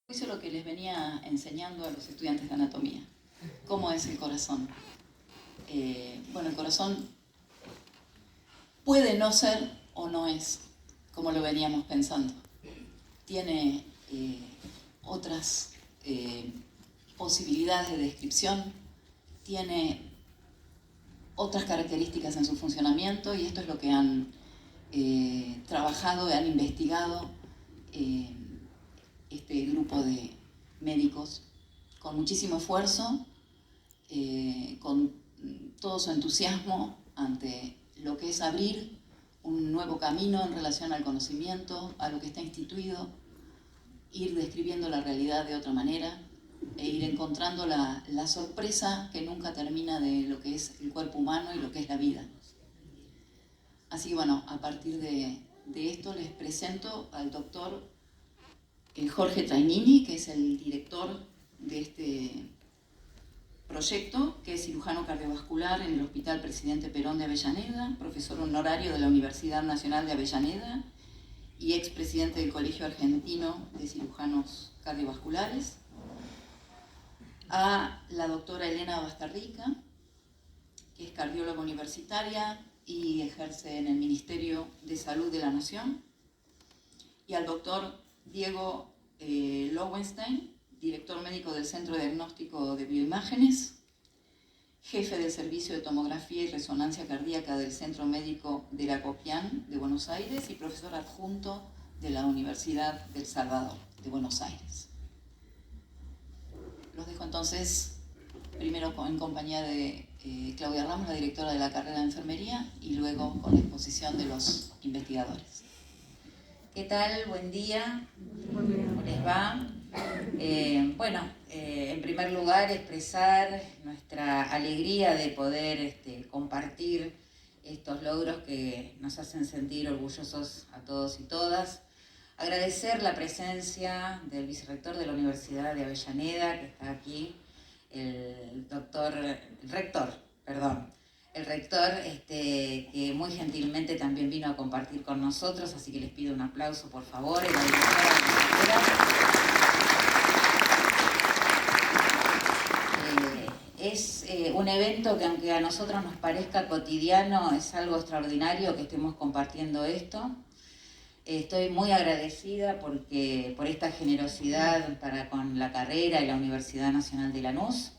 Eso es lo que les venía enseñando a los estudiantes de anatomía. ¿Cómo es el corazón? Bueno, el corazón puede no ser o no es como lo veníamos pensando. Tiene otras posibilidades de descripción, tiene otras características en su funcionamiento, y esto es lo que han trabajado y han investigado este grupo de médicos con muchísimo esfuerzo, con todo su entusiasmo ante lo que es abrir un nuevo camino en relación al conocimiento, a lo que está instituido, ir describiendo la realidad de otra manera e ir encontrando la sorpresa que nunca termina de lo que es el cuerpo humano y lo que es la vida. Así que bueno, a partir de esto les presento al doctor Jorge Trainini, que es el director de este proyecto, que es cirujano cardiovascular en el Hospital Presidente Perón de Avellaneda, profesor honorario de la Universidad Nacional de Avellaneda y expresidente del Colegio Argentino de Cirujanos Cardiovasculares. A la doctora Elena Bastarrica, que es cardióloga universitaria y ejerce en el Ministerio de Salud de la Nación. Y al doctor Diego Lowenstein, director médico del Centro de Diagnóstico de Bioimágenes, jefe del Servicio de Tomografía y Resonancia Cardíaca del Centro Médico de la Copián de Buenos Aires y profesor adjunto de la Universidad del Salvador de Buenos Aires. Los dejo entonces primero en compañía de Claudia Ramos, la directora de la carrera de Enfermería, y luego con la exposición de los investigadores. ¿Qué tal? Buen día. ¿Cómo les va? En primer lugar, expresar nuestra alegría de poder compartir estos logros que nos hacen sentir orgullosos a todos y todas. Agradecer la presencia del vicerrector de la Universidad de Avellaneda, que está aquí, el rector, que muy gentilmente también vino a compartir con nosotros, así que les pido un aplauso, por favor. Y la directora es un evento que, aunque a nosotros nos parezca cotidiano, es algo extraordinario que estemos compartiendo esto. Estoy muy agradecida por esta generosidad para con la carrera y la Universidad Nacional de Lanús.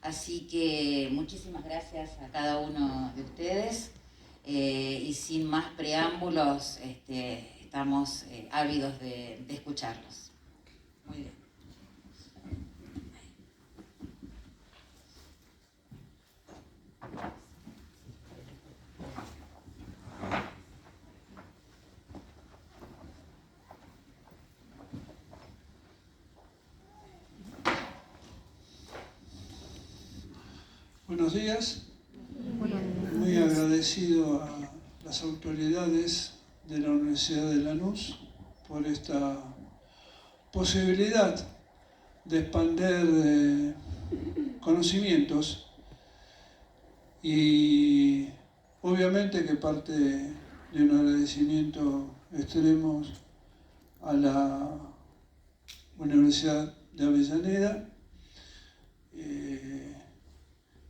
Así que muchísimas gracias a cada uno de ustedes, y sin más preámbulos, estamos ávidos de escucharlos. Muy bien. Buenos días. Muy agradecido a las autoridades de la Universidad de Lanús por esta posibilidad de expander conocimientos, y obviamente que parte de un agradecimiento extremo a la Universidad de Avellaneda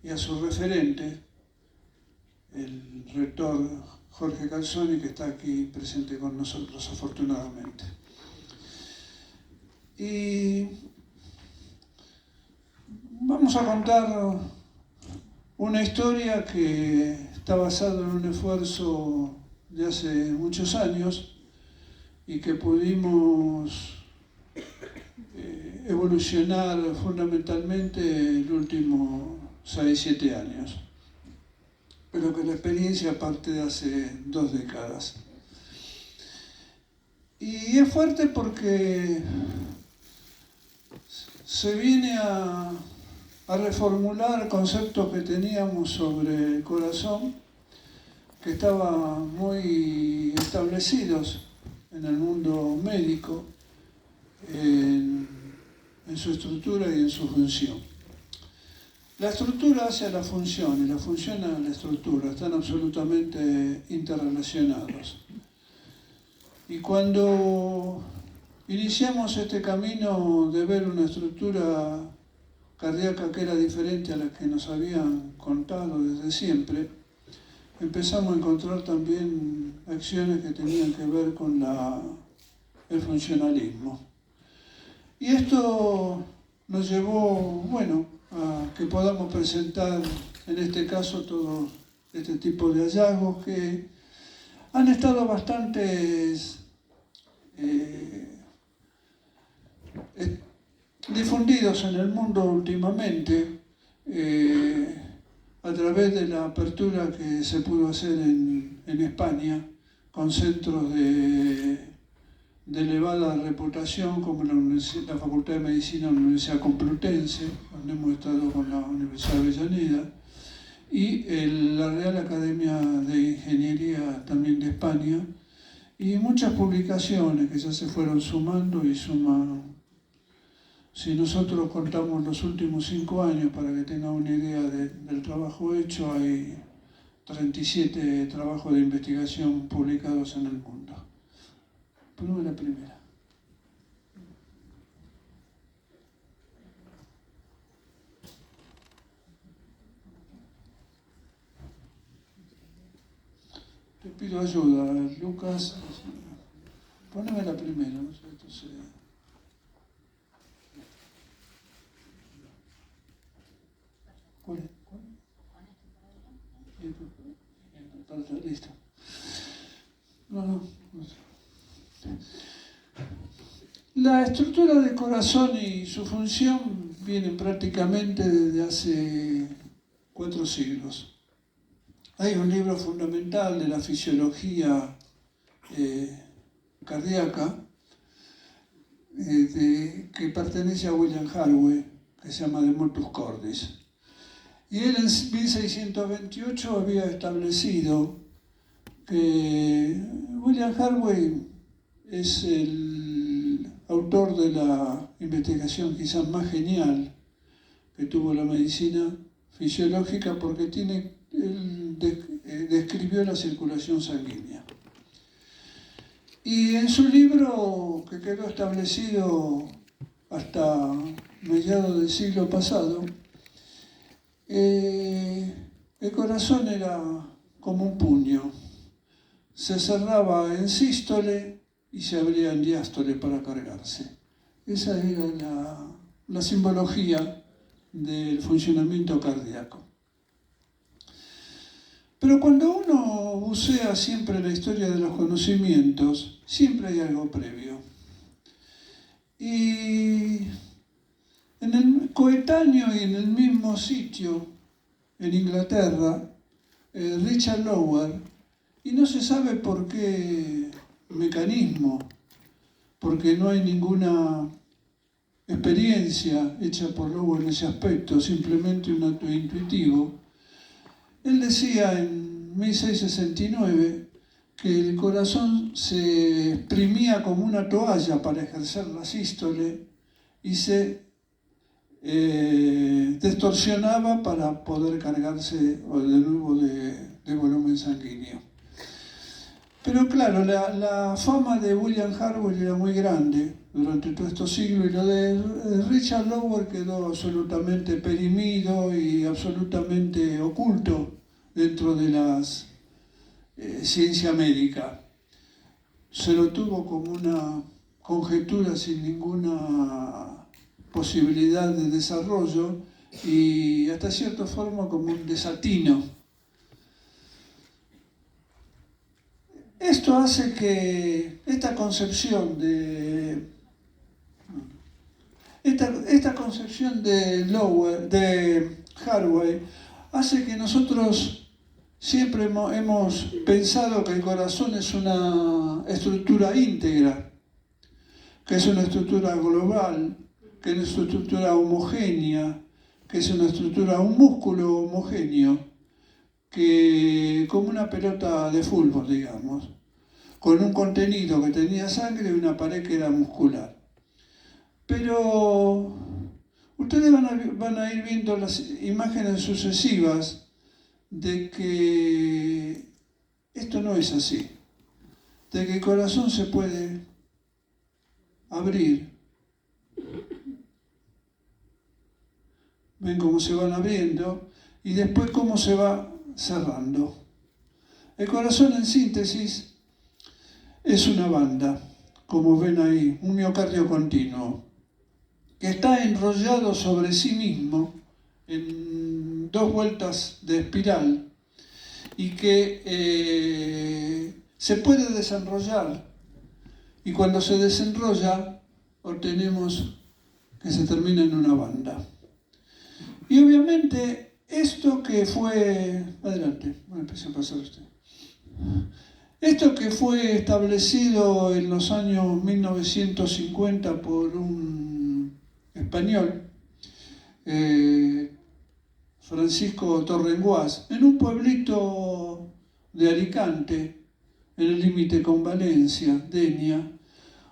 y a su referente, el rector Jorge Calzoni, que está aquí presente con nosotros, afortunadamente. Y vamos a contar una historia que está basada en un esfuerzo de hace muchos años y que pudimos evolucionar fundamentalmente en los últimos 6-7 años, pero que la experiencia parte de hace 2 décadas. Y es fuerte porque se viene a reformular conceptos que teníamos sobre el corazón, que estaban muy establecidos en el mundo médico, en su estructura y en su función. La estructura hace a la función y la función a la estructura, están absolutamente interrelacionados. Y cuando iniciamos este camino de ver una estructura cardíaca que era diferente a la que nos habían contado desde siempre. Empezamos a encontrar también acciones que tenían que ver con el funcionalismo. Y esto nos llevó, bueno, a que podamos presentar en este caso todo este tipo de hallazgos que han estado bastante difundidos en el mundo últimamente a través de la apertura que se pudo hacer en España con centros de elevada reputación como la Facultad de Medicina de la Universidad Complutense, donde hemos estado con la Universidad de Avellaneda, y la Real Academia de Ingeniería también de España, y muchas publicaciones que ya se fueron sumando y suman. Si nosotros contamos los últimos 5 años, para que tengan una idea del trabajo hecho, hay 37 trabajos de investigación publicados en el mundo. Ponemos la primera. Te pido ayuda, Lucas. Poneme la primera, ¿no? Entonces, ¿cuál? Listo. No. La estructura del corazón y su función vienen prácticamente desde hace 4 siglos. Hay un libro fundamental de la fisiología cardíaca que pertenece a William Harvey, que se llama De Motus Cordis. Y él en 1628 había establecido que William Harvey es el autor de la investigación quizás más genial que tuvo la medicina fisiológica, porque él describió la circulación sanguínea. Y en su libro, que quedó establecido hasta mediados del siglo pasado, el corazón era como un puño. Se cerraba en sístole y se abría en diástole para cargarse. Esa era la simbología del funcionamiento cardíaco. Pero cuando uno bucea siempre la historia de los conocimientos, siempre hay algo previo. Y en el coetáneo y en el mismo sitio, en Inglaterra, Richard Lower, y no se sabe por qué mecanismo, porque no hay ninguna experiencia hecha por Lower en ese aspecto, simplemente un acto intuitivo. Él decía en 1669 que el corazón se exprimía como una toalla para ejercer la sístole y se distorsionaba para poder cargarse de nuevo de volumen sanguíneo. Pero claro, la fama de William Harvey era muy grande durante todos estos siglos, y lo de Richard Lower quedó absolutamente perimido y absolutamente oculto dentro de la ciencia médica. Se lo tuvo como una conjetura sin ninguna posibilidad de desarrollo y hasta cierta forma como un desatino. Esto hace que esta concepción de Lower, de Harvey, hace que nosotros siempre hemos pensado que el corazón es una estructura íntegra, que es una estructura global, que es una estructura homogénea, que es una estructura, un músculo homogéneo, que como una pelota de fútbol, digamos, con un contenido que tenía sangre y una pared que era muscular. Pero ustedes van a ir viendo las imágenes sucesivas de que esto no es así, de que el corazón se puede abrir. Ven cómo se van abriendo y después cómo se va cerrando. El corazón, en síntesis, es una banda, como ven ahí, un miocardio continuo, que está enrollado sobre sí mismo en 2 vueltas de espiral y que se puede desenrollar, y cuando se desenrolla obtenemos que se termina en una banda. Y obviamente esto que fue... Adelante, bueno, empecé a pasar usted. Esto que fue establecido en los años 1950 por un español, Francisco Torrenguás, en un pueblito de Alicante, en el límite con Valencia, Denia,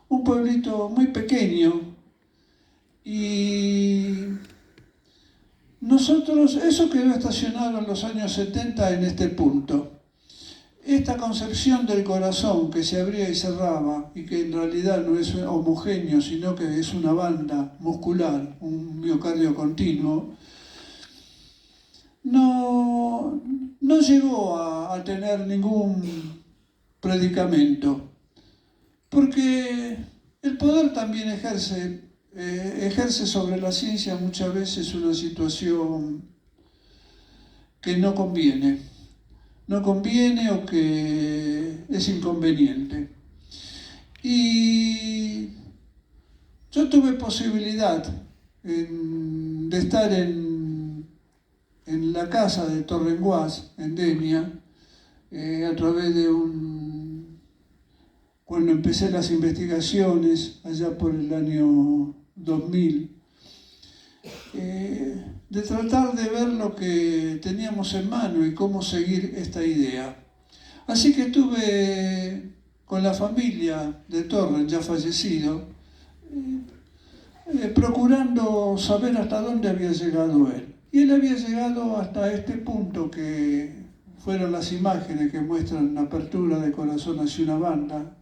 un pueblito muy pequeño, y nosotros, eso quedó estacionado en los años 70 en este punto. Esta concepción del corazón que se abría y cerraba y que en realidad no es homogéneo, sino que es una banda muscular, un miocardio continuo, no llegó a tener ningún predicamento, porque el poder también ejerce sobre la ciencia muchas veces una situación que no conviene o que es inconveniente. Y yo tuve posibilidad de estar en la casa de Torrenguás, en Denia, a través de cuando empecé las investigaciones, allá por el año 2000, de tratar de ver lo que teníamos en mano y cómo seguir esta idea. Así que estuve con la familia de Torren, ya fallecido, procurando saber hasta dónde había llegado él. Y él había llegado hasta este punto que fueron las imágenes que muestran la apertura de corazón hacia una banda,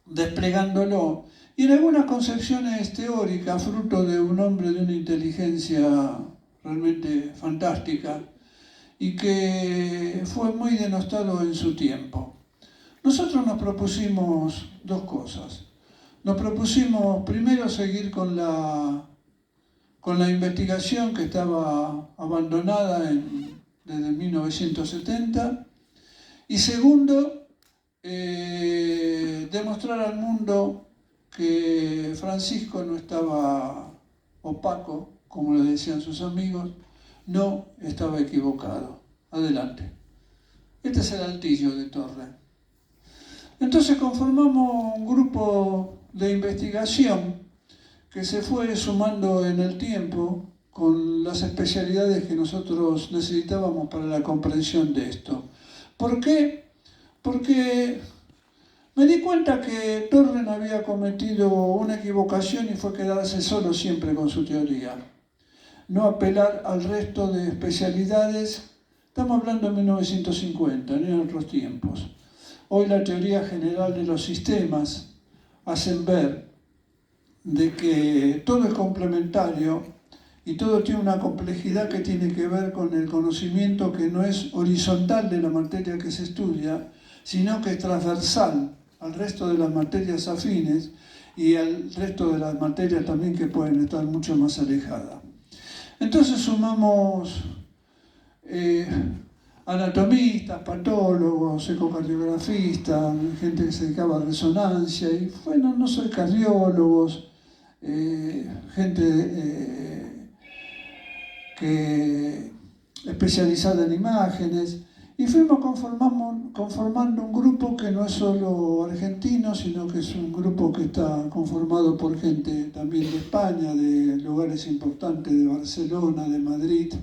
desplegándolo. Y en algunas concepciones teóricas, fruto de un hombre de una inteligencia realmente fantástica y que fue muy denostado en su tiempo. Nosotros nos propusimos 2 cosas. Nos propusimos primero seguir con la investigación que estaba abandonada desde 1970, y segundo, demostrar al mundo que Francisco no estaba opaco, como le decían sus amigos, no estaba equivocado. Adelante. Este es el altillo de Torre. Entonces conformamos un grupo de investigación que se fue sumando en el tiempo con las especialidades que nosotros necesitábamos para la comprensión de esto. ¿Por qué? Porque me di cuenta que Torren había cometido una equivocación y fue quedarse solo siempre con su teoría. No apelar al resto de especialidades. Estamos hablando de 1950, no en otros tiempos. Hoy la teoría general de los sistemas hacen ver de que todo es complementario y todo tiene una complejidad que tiene que ver con el conocimiento que no es horizontal de la materia que se estudia, sino que es transversal al resto de las materias afines y al resto de las materias también que pueden estar mucho más alejadas. Entonces sumamos anatomistas, patólogos, ecocardiografistas, gente que se dedicaba a resonancia, y bueno, no soy cardiólogos, gente que especializada en imágenes, y fuimos conformando un grupo que no es solo argentino, sino que es un grupo que está conformado por gente también de España, de lugares importantes, de Barcelona, de Madrid,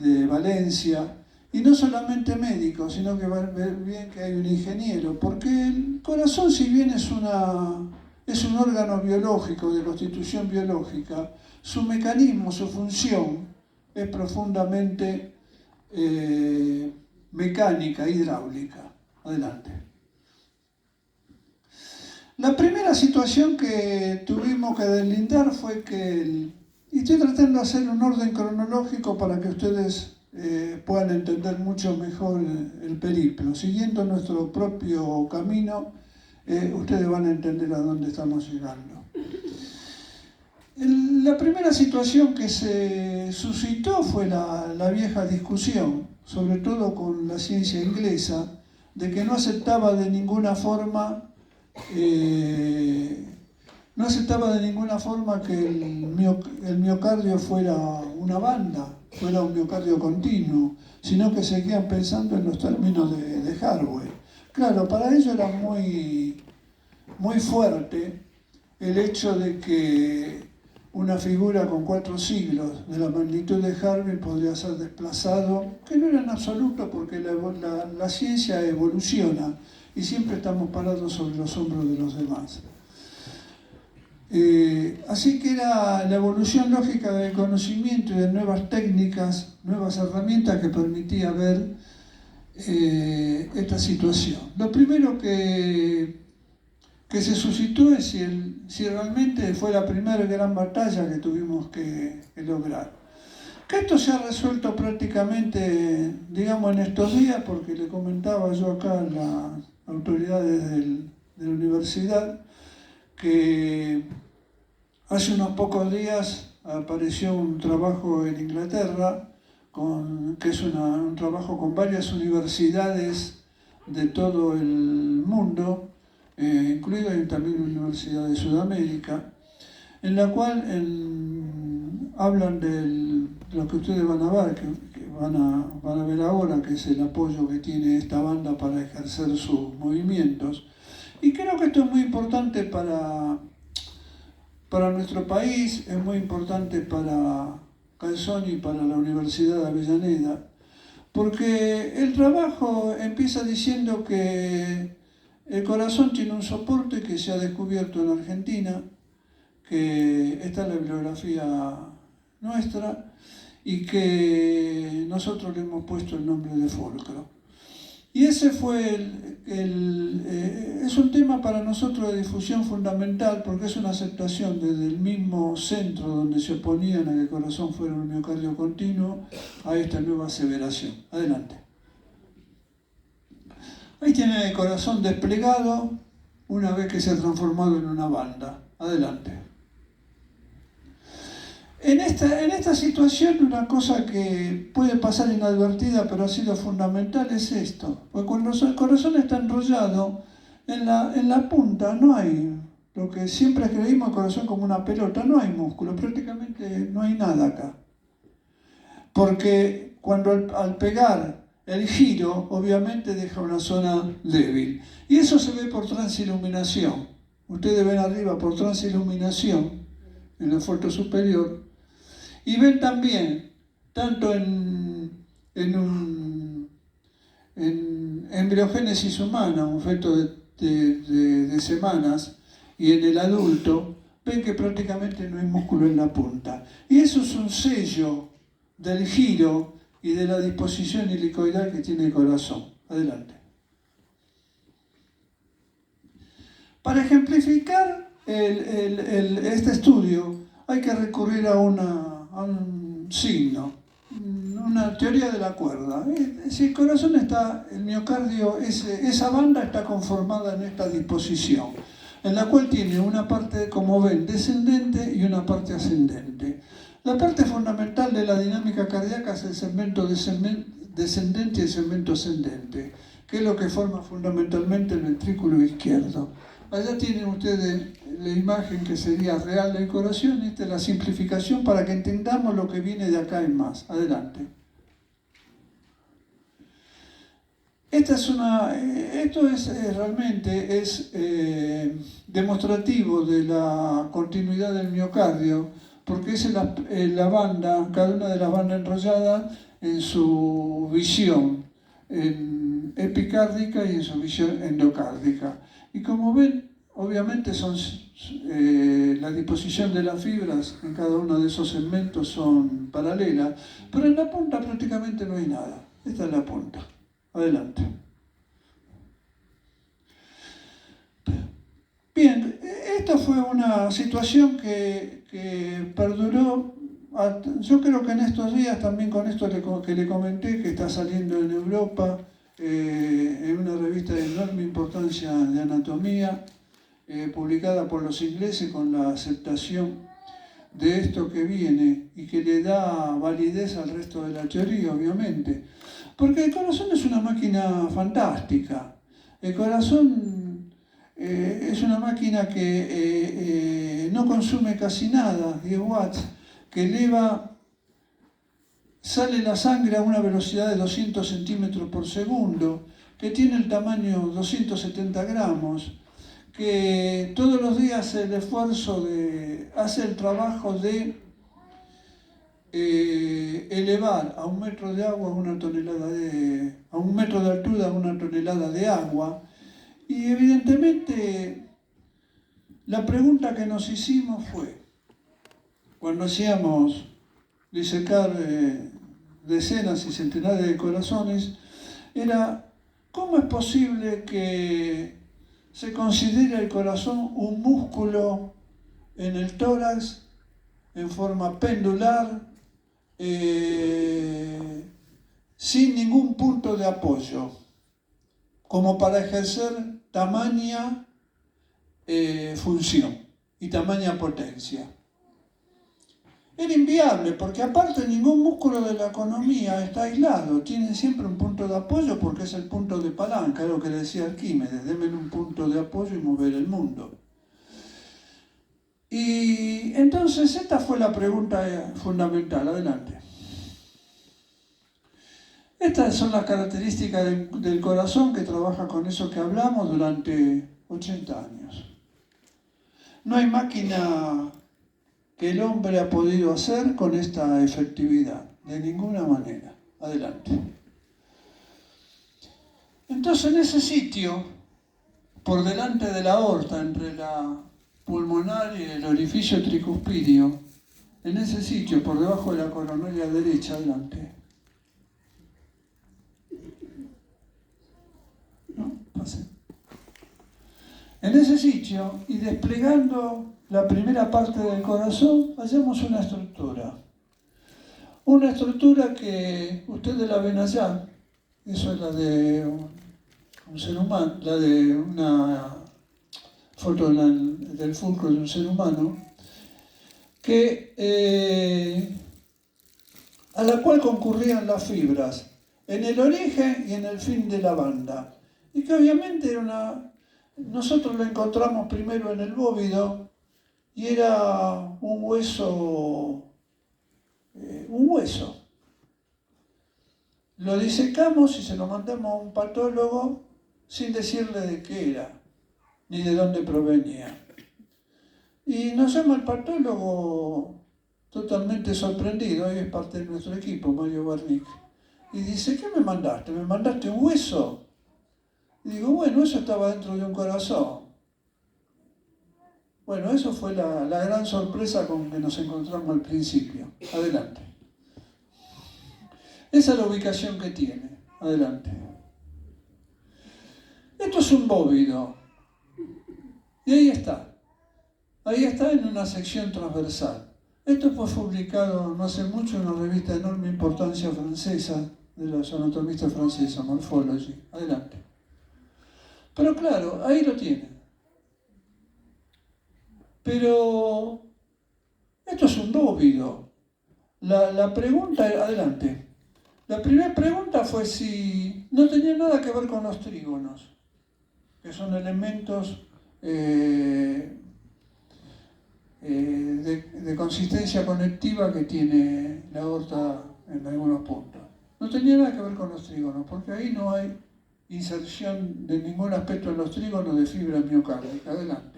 de Valencia, y no solamente médicos, sino que va a ver bien que hay un ingeniero, porque el corazón, si bien es un órgano biológico, de constitución biológica, su mecanismo, su función es profundamente mecánica, hidráulica. Adelante. La primera situación que tuvimos que deslindar fue que, y estoy tratando de hacer un orden cronológico para que ustedes puedan entender mucho mejor el periplo. Siguiendo nuestro propio camino, ustedes van a entender a dónde estamos llegando. La primera situación que se suscitó fue la vieja discusión, sobre todo con la ciencia inglesa, de que no aceptaba de ninguna forma que el miocardio fuera una banda, fuera un miocardio continuo, sino que seguían pensando en los términos de Harvey. Claro, para ellos era muy, muy fuerte el hecho de que una figura con 4 siglos de la magnitud de Harvey podría ser desplazado, que no era en absoluto, porque la ciencia evoluciona y siempre estamos parados sobre los hombros de los demás. Así que era la evolución lógica del conocimiento y de nuevas técnicas, nuevas herramientas que permitía ver esta situación. Lo primero que se suscitó es si realmente fue la primera gran batalla que tuvimos que lograr. Que esto se ha resuelto prácticamente, digamos, en estos días, porque le comentaba yo acá a las autoridades de la universidad que hace unos pocos días apareció un trabajo en Inglaterra, que es un trabajo con varias universidades de todo el mundo, incluida también una universidad de Sudamérica, en la cual hablan de lo que ustedes van a ver, que van a ver ahora, que es el apoyo que tiene esta banda para ejercer sus movimientos. Y creo que esto es muy importante para nuestro país, es muy importante para Calzoni y para la Universidad de Avellaneda, porque el trabajo empieza diciendo que el corazón tiene un soporte que se ha descubierto en Argentina, que está en la bibliografía nuestra y que nosotros le hemos puesto el nombre de folcro. Y ese fue es un tema para nosotros de difusión fundamental, porque es una aceptación desde el mismo centro donde se oponían a que el corazón fuera un miocardio continuo a esta nueva aseveración. Adelante. Ahí tienen el corazón desplegado una vez que se ha transformado en una banda. Adelante. En esta situación, una cosa que puede pasar inadvertida pero ha sido fundamental es esto. Porque cuando el corazón está enrollado, en la punta no hay, lo que siempre creímos el corazón como una pelota, no hay músculo, prácticamente no hay nada acá. Porque cuando al pegar el giro, obviamente deja una zona débil. Y eso se ve por transiluminación. Ustedes ven arriba por transiluminación, en el folto superior, y ven también, tanto en embriogénesis humana, un feto de semanas, y en el adulto, ven que prácticamente no hay músculo en la punta. Y eso es un sello del giro y de la disposición helicoidal que tiene el corazón. Adelante. Para ejemplificar este estudio hay que recurrir a un signo, una teoría de la cuerda. Si el corazón está, el miocardio, esa banda está conformada en esta disposición, en la cual tiene una parte, como ven, descendente y una parte ascendente. La parte fundamental de la dinámica cardíaca es el segmento descendente y el segmento ascendente, que es lo que forma fundamentalmente el ventrículo izquierdo. Allá tienen ustedes la imagen que sería real del corazón, esta es la simplificación para que entendamos lo que viene de acá en más. Adelante. Esto es realmente demostrativo de la continuidad del miocardio, porque es la banda, cada una de las bandas enrolladas en su visión epicárdica y en su visión endocárdica. Y como ven, obviamente la disposición de las fibras en cada uno de esos segmentos son paralelas, pero en la punta prácticamente no hay nada. Esta es la punta. Adelante. Bien, esta fue una situación que perduró, yo creo que en estos días también con esto que le comenté, que está saliendo en Europa, en una revista de enorme importancia de anatomía, publicada por los ingleses con la aceptación de esto que viene y que le da validez al resto de la teoría, obviamente. Porque el corazón es una máquina fantástica. El corazón es una máquina que no consume casi nada, 10 watts, que sale la sangre a una velocidad de 200 centímetros por segundo, que tiene el tamaño 270 gramos, que todos los días hace el esfuerzo hace el trabajo de elevar a 1 metro de agua a 1 tonelada a 1 metro de altura a 1 tonelada de agua. Y evidentemente la pregunta que nos hicimos fue, cuando hacíamos disecar decenas y centenares de corazones, era ¿cómo es posible que se considere el corazón un músculo en el tórax en forma pendular, sin ningún punto de apoyo, como para ejercer tamaña función y tamaña potencia? Era inviable, porque aparte ningún músculo de la economía está aislado, tiene siempre un punto de apoyo porque es el punto de palanca, es lo que decía Arquímedes, denme un punto de apoyo y mover el mundo. Y entonces esta fue la pregunta fundamental. Adelante. Estas son las características del corazón que trabaja con eso que hablamos durante 80 años. No hay máquina que el hombre ha podido hacer con esta efectividad, de ninguna manera. Adelante. Entonces, en ese sitio, por delante de la aorta, entre la pulmonar y el orificio tricuspidio, en ese sitio, por debajo de la coronaria derecha, adelante. ¿No? Pase. En ese sitio, y desplegando la primera parte del corazón, hacemos una estructura. Una estructura que ustedes la ven allá. Eso es la de un ser humano, la de una foto del fulcro de un ser humano, a la cual concurrían las fibras, en el origen y en el fin de la banda. Y que obviamente nosotros la encontramos primero en el bóvido, y era un hueso. Lo disecamos y se lo mandamos a un patólogo sin decirle de qué era, ni de dónde provenía. Y nos llama el patólogo totalmente sorprendido, hoy es parte de nuestro equipo, Mario Barnick, y dice, ¿qué me mandaste? ¿Me mandaste un hueso? Y digo, bueno, eso estaba dentro de un corazón. Bueno, eso fue la gran sorpresa con que nos encontramos al principio. Adelante. Esa es la ubicación que tiene. Adelante. Esto es un bóvido. Y ahí está. Ahí está en una sección transversal. Esto fue publicado no hace mucho en una revista de enorme importancia francesa, de los anatomistas franceses, Morphology. Adelante. Pero claro, ahí lo tienen. Pero esto es un bóvido. La pregunta, adelante. La primera pregunta fue si no tenía nada que ver con los trígonos, que son elementos de consistencia conectiva que tiene la aorta en algunos puntos. No tenía nada que ver con los trígonos, porque ahí no hay inserción de ningún aspecto en los trígonos de fibra miocárdica. Adelante.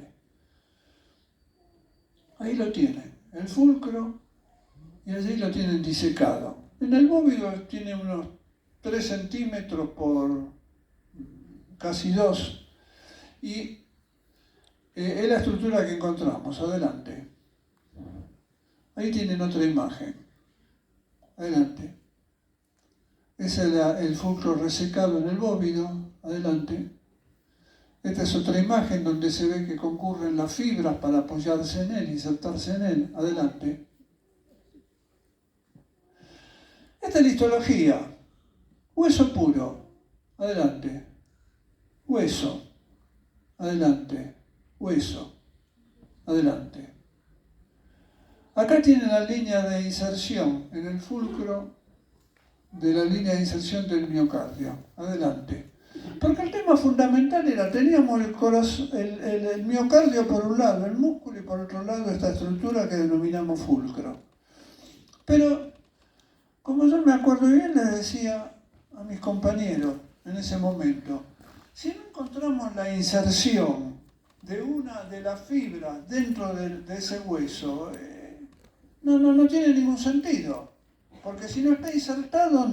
Ahí lo tienen, el fulcro, y allí lo tienen disecado. En el bóvido tiene unos 3 centímetros por casi 2, y es la estructura que encontramos. Adelante. Ahí tienen otra imagen. Adelante. Ese es el fulcro resecado en el bóvido. Adelante. Esta es otra imagen donde se ve que concurren las fibras para apoyarse en él, insertarse en él. Adelante. Esta es la histología. Hueso puro. Adelante. Hueso. Adelante. Hueso. Adelante. Acá tiene la línea de inserción en el fulcro de la línea de inserción del miocardio. Adelante. Porque el tema fundamental era, teníamos el miocardio por un lado, el músculo, y por otro lado esta estructura que denominamos fulcro. Pero, como yo me acuerdo bien, les decía a mis compañeros en ese momento, si no encontramos la inserción de una de las fibras dentro de ese hueso, no tiene ningún sentido. Porque si no está insertado,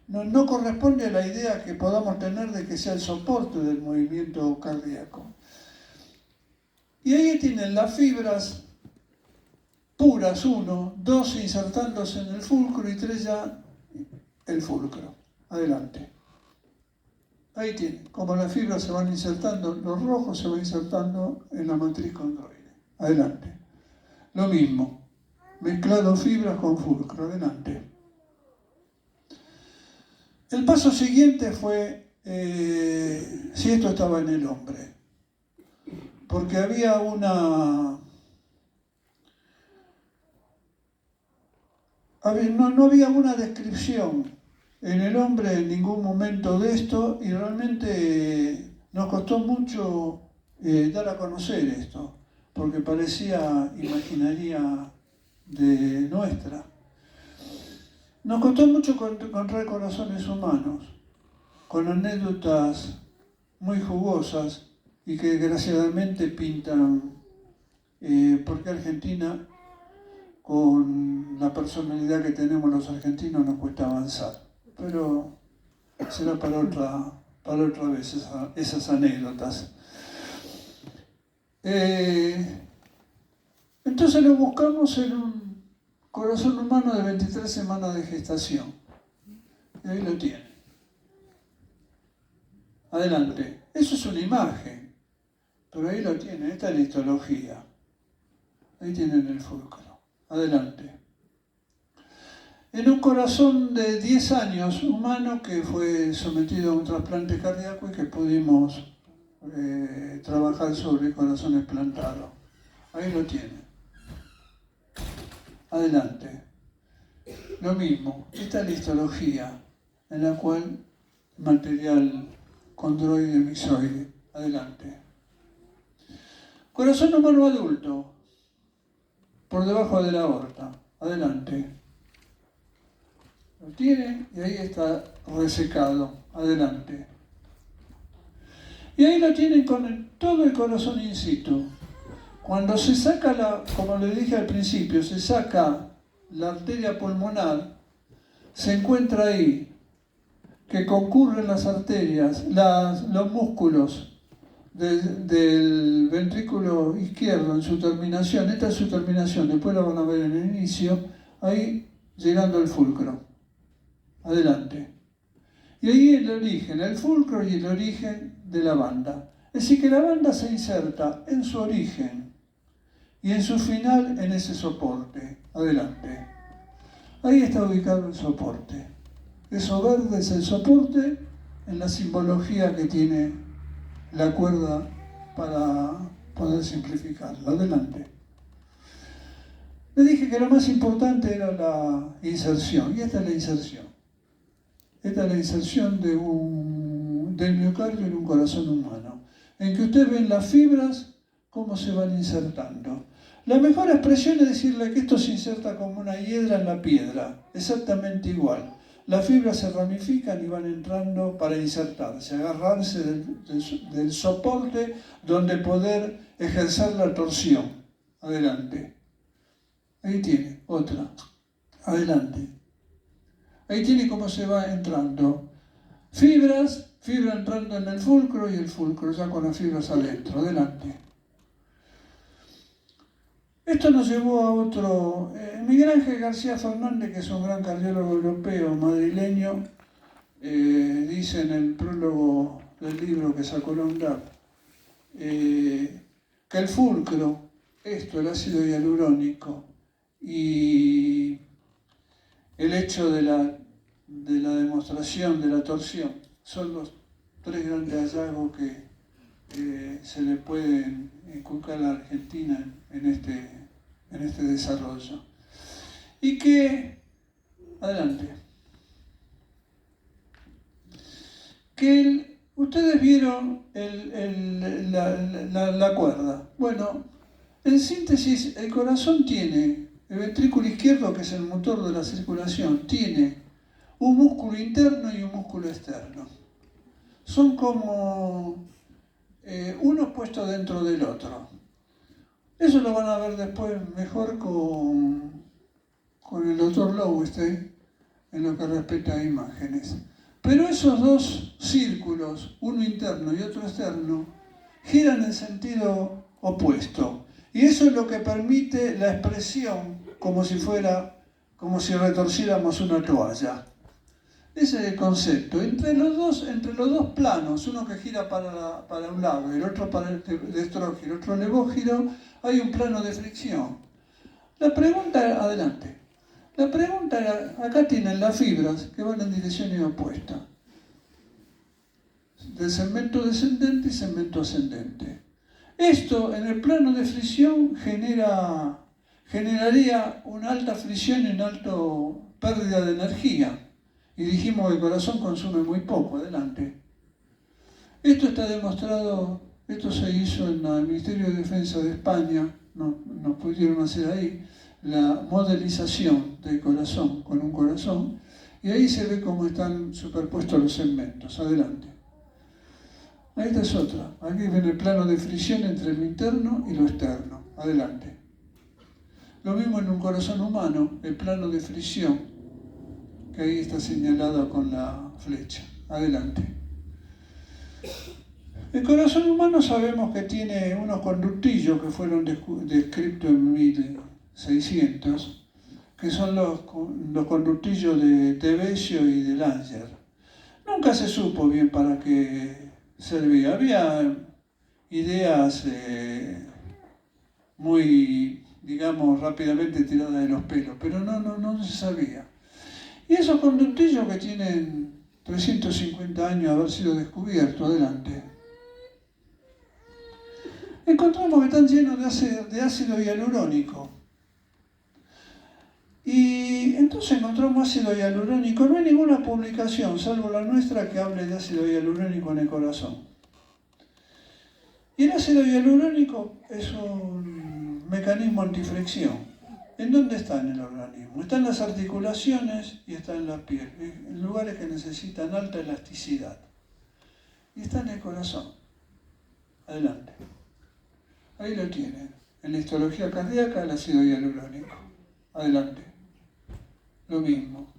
no corresponde a la idea que podamos tener de que sea el soporte del movimiento cardíaco. Y ahí tienen las fibras puras, 1, 2 insertándose en el fulcro y 3 ya el fulcro. Adelante. Ahí tienen, como las fibras se van insertando, los rojos se van insertando en la matriz condroide. Adelante. Lo mismo, mezclado fibras con fulcro. Adelante. El paso siguiente fue si esto estaba en el hombre, porque había no había una descripción en el hombre en ningún momento de esto, y realmente nos costó mucho dar a conocer esto, porque parecía imaginaría de nuestra. Nos costó mucho encontrar corazones humanos, con anécdotas muy jugosas y que desgraciadamente pintan por qué Argentina, con la personalidad que tenemos los argentinos, nos cuesta avanzar. Pero será para otra vez esas anécdotas. Entonces lo buscamos en un corazón humano de 23 semanas de gestación. Y ahí lo tienen. Adelante. Eso es una imagen, pero ahí lo tienen. Esta es la histología. Ahí tienen el fulcro. Adelante. En un corazón de 10 años humano que fue sometido a un trasplante cardíaco y que pudimos trabajar sobre el corazón explantado. Ahí lo tienen. Adelante. Lo mismo, esta es la histología en la cual material condroide misoide. Adelante. Corazón humano adulto, por debajo de la aorta. Adelante. Lo tiene y ahí está resecado. Adelante. Y ahí lo tienen con todo el corazón in situ. Cuando se saca como le dije al principio, se saca la arteria pulmonar, se encuentra ahí que concurren las arterias, los músculos del ventrículo izquierdo en su terminación. Esta es su terminación, después la van a ver en el inicio, ahí llegando al fulcro. Adelante. Y ahí el origen, el fulcro y el origen de la banda. Es decir, que la banda se inserta en su origen y en su final en ese soporte. Adelante. Ahí está ubicado el soporte. Eso verde es el soporte en la simbología que tiene la cuerda para poder simplificarlo. Adelante. Le dije que lo más importante era la inserción, y esta es la inserción. Esta es la inserción del miocardio en un corazón humano, en que usted ven las fibras, cómo se van insertando. La mejor expresión es decirle que esto se inserta como una hiedra en la piedra, exactamente igual. Las fibras se ramifican y van entrando para insertarse, agarrarse del soporte donde poder ejercer la torsión. Adelante. Ahí tiene, otra. Adelante. Ahí tiene cómo se va entrando. Fibra entrando en el fulcro y el fulcro ya con las fibras adentro. Adelante. Esto nos llevó a otro. Miguel Ángel García Fernández, que es un gran cardiólogo europeo, madrileño, dice en el prólogo del libro que sacó la UNDAP, que el fulcro, el ácido hialurónico y el hecho de la demostración de la torsión son los tres grandes hallazgos que se le pueden inculcar a la Argentina en este desarrollo. Y que, adelante, que ustedes vieron la cuerda. Bueno, en síntesis, el corazón tiene, el ventrículo izquierdo, que es el motor de la circulación, tiene un músculo interno y un músculo externo. Son como uno puesto dentro del otro. Eso lo van a ver después mejor con el doctor Lowenstein en lo que respecta a imágenes. Pero esos dos círculos, uno interno y otro externo, giran en sentido opuesto. Y eso es lo que permite la expresión como si retorciéramos una toalla. Ese es el concepto. Entre los dos planos, uno que gira para un lado, el otro para el destrógiro, el otro levógiro, hay un plano de fricción. La pregunta, adelante. La pregunta era, acá tienen las fibras que van en direcciones opuestas. Del segmento descendente y segmento ascendente. Esto en el plano de fricción generaría una alta fricción y una alta pérdida de energía. Y dijimos que el corazón consume muy poco, adelante. Esto está demostrado, esto se hizo en el Ministerio de Defensa de España, nos pudieron hacer ahí la modelización del corazón con un corazón, y ahí se ve cómo están superpuestos los segmentos, adelante. Ahí esta es otra, aquí ven el plano de fricción entre lo interno y lo externo, adelante. Lo mismo en un corazón humano, el plano de fricción, que ahí está señalado con la flecha. Adelante. El corazón humano sabemos que tiene unos conductillos que fueron descritos en 1600, que son los conductillos de Tevesio y de Langer. Nunca se supo bien para qué servía. Había ideas muy, digamos, rápidamente tiradas de los pelos, pero no se sabía. Y esos conductillos que tienen 350 años de haber sido descubiertos, adelante, encontramos que están llenos de ácido hialurónico. Y entonces encontramos ácido hialurónico. No hay ninguna publicación, salvo la nuestra, que hable de ácido hialurónico en el corazón. Y el ácido hialurónico es un mecanismo antiflexión. ¿En dónde está en el organismo? Está en las articulaciones y está en la piel, en lugares que necesitan alta elasticidad. Y está en el corazón. Adelante. Ahí lo tienen. En la histología cardíaca, el ácido hialurónico. Adelante. Lo mismo.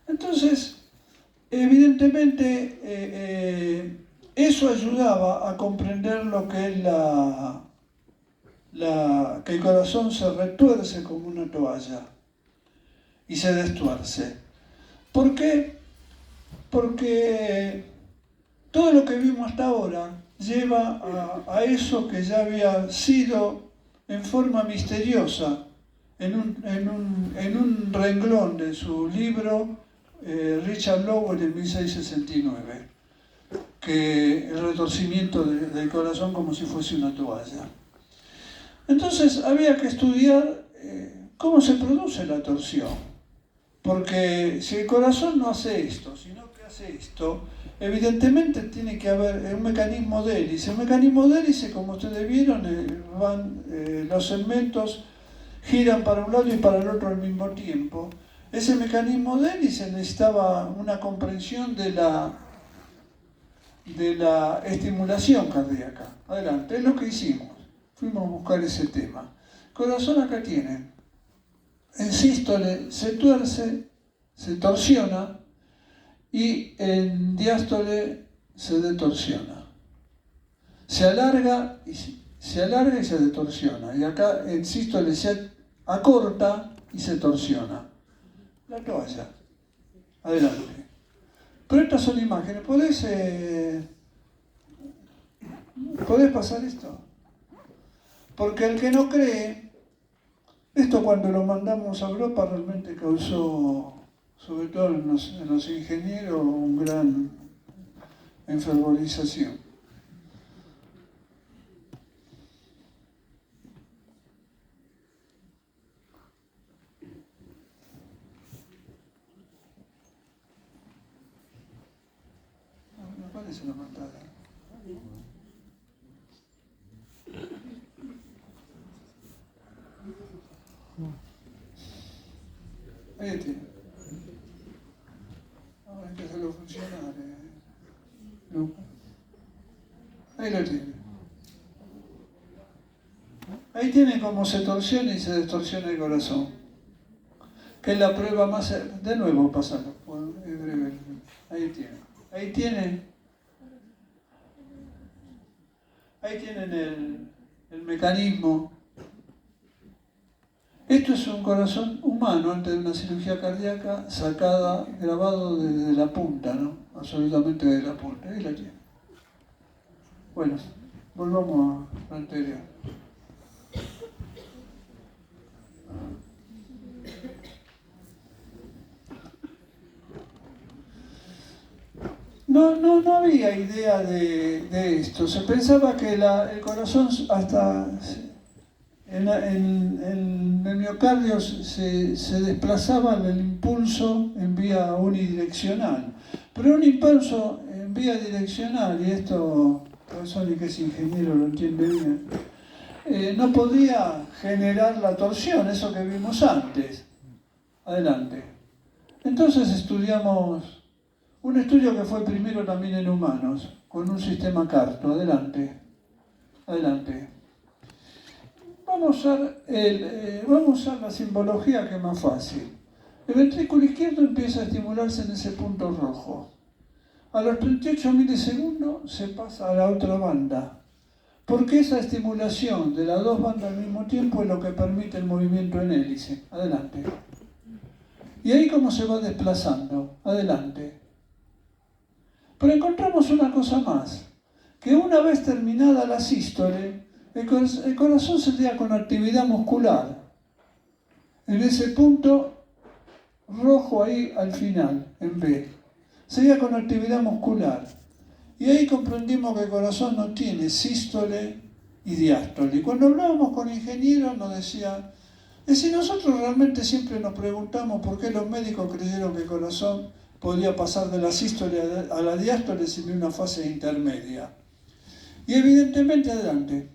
Entonces, evidentemente, eso ayudaba a comprender lo que es que el corazón se retuerce como una toalla y se destuerce. ¿Por qué? Porque todo lo que vimos hasta ahora lleva a eso que ya había sido en forma misteriosa en un renglón de su libro Richard Lowell en 1669, que el retorcimiento del corazón como si fuese una toalla. Entonces había que estudiar cómo se produce la torsión, porque si el corazón no hace esto, sino que hace esto, evidentemente tiene que haber un mecanismo de hélice. El mecanismo de hélice, como ustedes vieron, los segmentos giran para un lado y para el otro al mismo tiempo. Ese mecanismo de hélice necesitaba una comprensión de la estimulación cardíaca. Adelante, es lo que hicimos. Fuimos a buscar ese tema. Corazón acá tienen. En sístole se tuerce, se torsiona, y en diástole se detorsiona. Se alarga y se detorsiona. Y acá en sístole se acorta y se torsiona. La toalla. Adelante. Pero estas son imágenes. ¿Podés pasar esto? Porque el que no cree, esto cuando lo mandamos a Europa realmente causó, sobre todo en los ingenieros, un gran enfervorización. No aparece la pantalla. Ahí tiene. Ahora hay que hacerlo funcionar. Ahí lo tiene. Ahí tiene cómo se torsiona y se distorsiona el corazón. Que es la prueba más... De nuevo, pasarlo. Bueno, es breve. Ahí tiene. Ahí tienen el mecanismo. Esto es un corazón humano antes de una cirugía cardíaca sacada, grabado desde la punta, ¿no? Absolutamente desde la punta. Ahí la tiene. Bueno, volvamos a lo anterior. No había idea de esto. Se pensaba que el corazón hasta en el miocardio se desplazaba el impulso en vía unidireccional. Pero un impulso en vía direccional, y esto, Sony que es ingeniero lo entiende bien, no podía generar la torsión, eso que vimos antes. Adelante. Entonces estudiamos un estudio que fue primero también en humanos, con un sistema CARTO. Adelante. Adelante. Vamos a usar la simbología que es más fácil. El ventrículo izquierdo empieza a estimularse en ese punto rojo. A los 38 milisegundos se pasa a la otra banda, porque esa estimulación de las dos bandas al mismo tiempo es lo que permite el movimiento en hélice. Adelante. Y ahí cómo se va desplazando. Adelante. Pero encontramos una cosa más, que una vez terminada la sístole, el corazón seguía con actividad muscular. En ese punto rojo ahí al final, en B. Seguía con actividad muscular. Y ahí comprendimos que el corazón no tiene sístole y diástole. Y cuando hablábamos con ingenieros nos decían, es decir, nosotros realmente siempre nos preguntamos por qué los médicos creyeron que el corazón podía pasar de la sístole a la diástole sin una fase intermedia. Y evidentemente, adelante.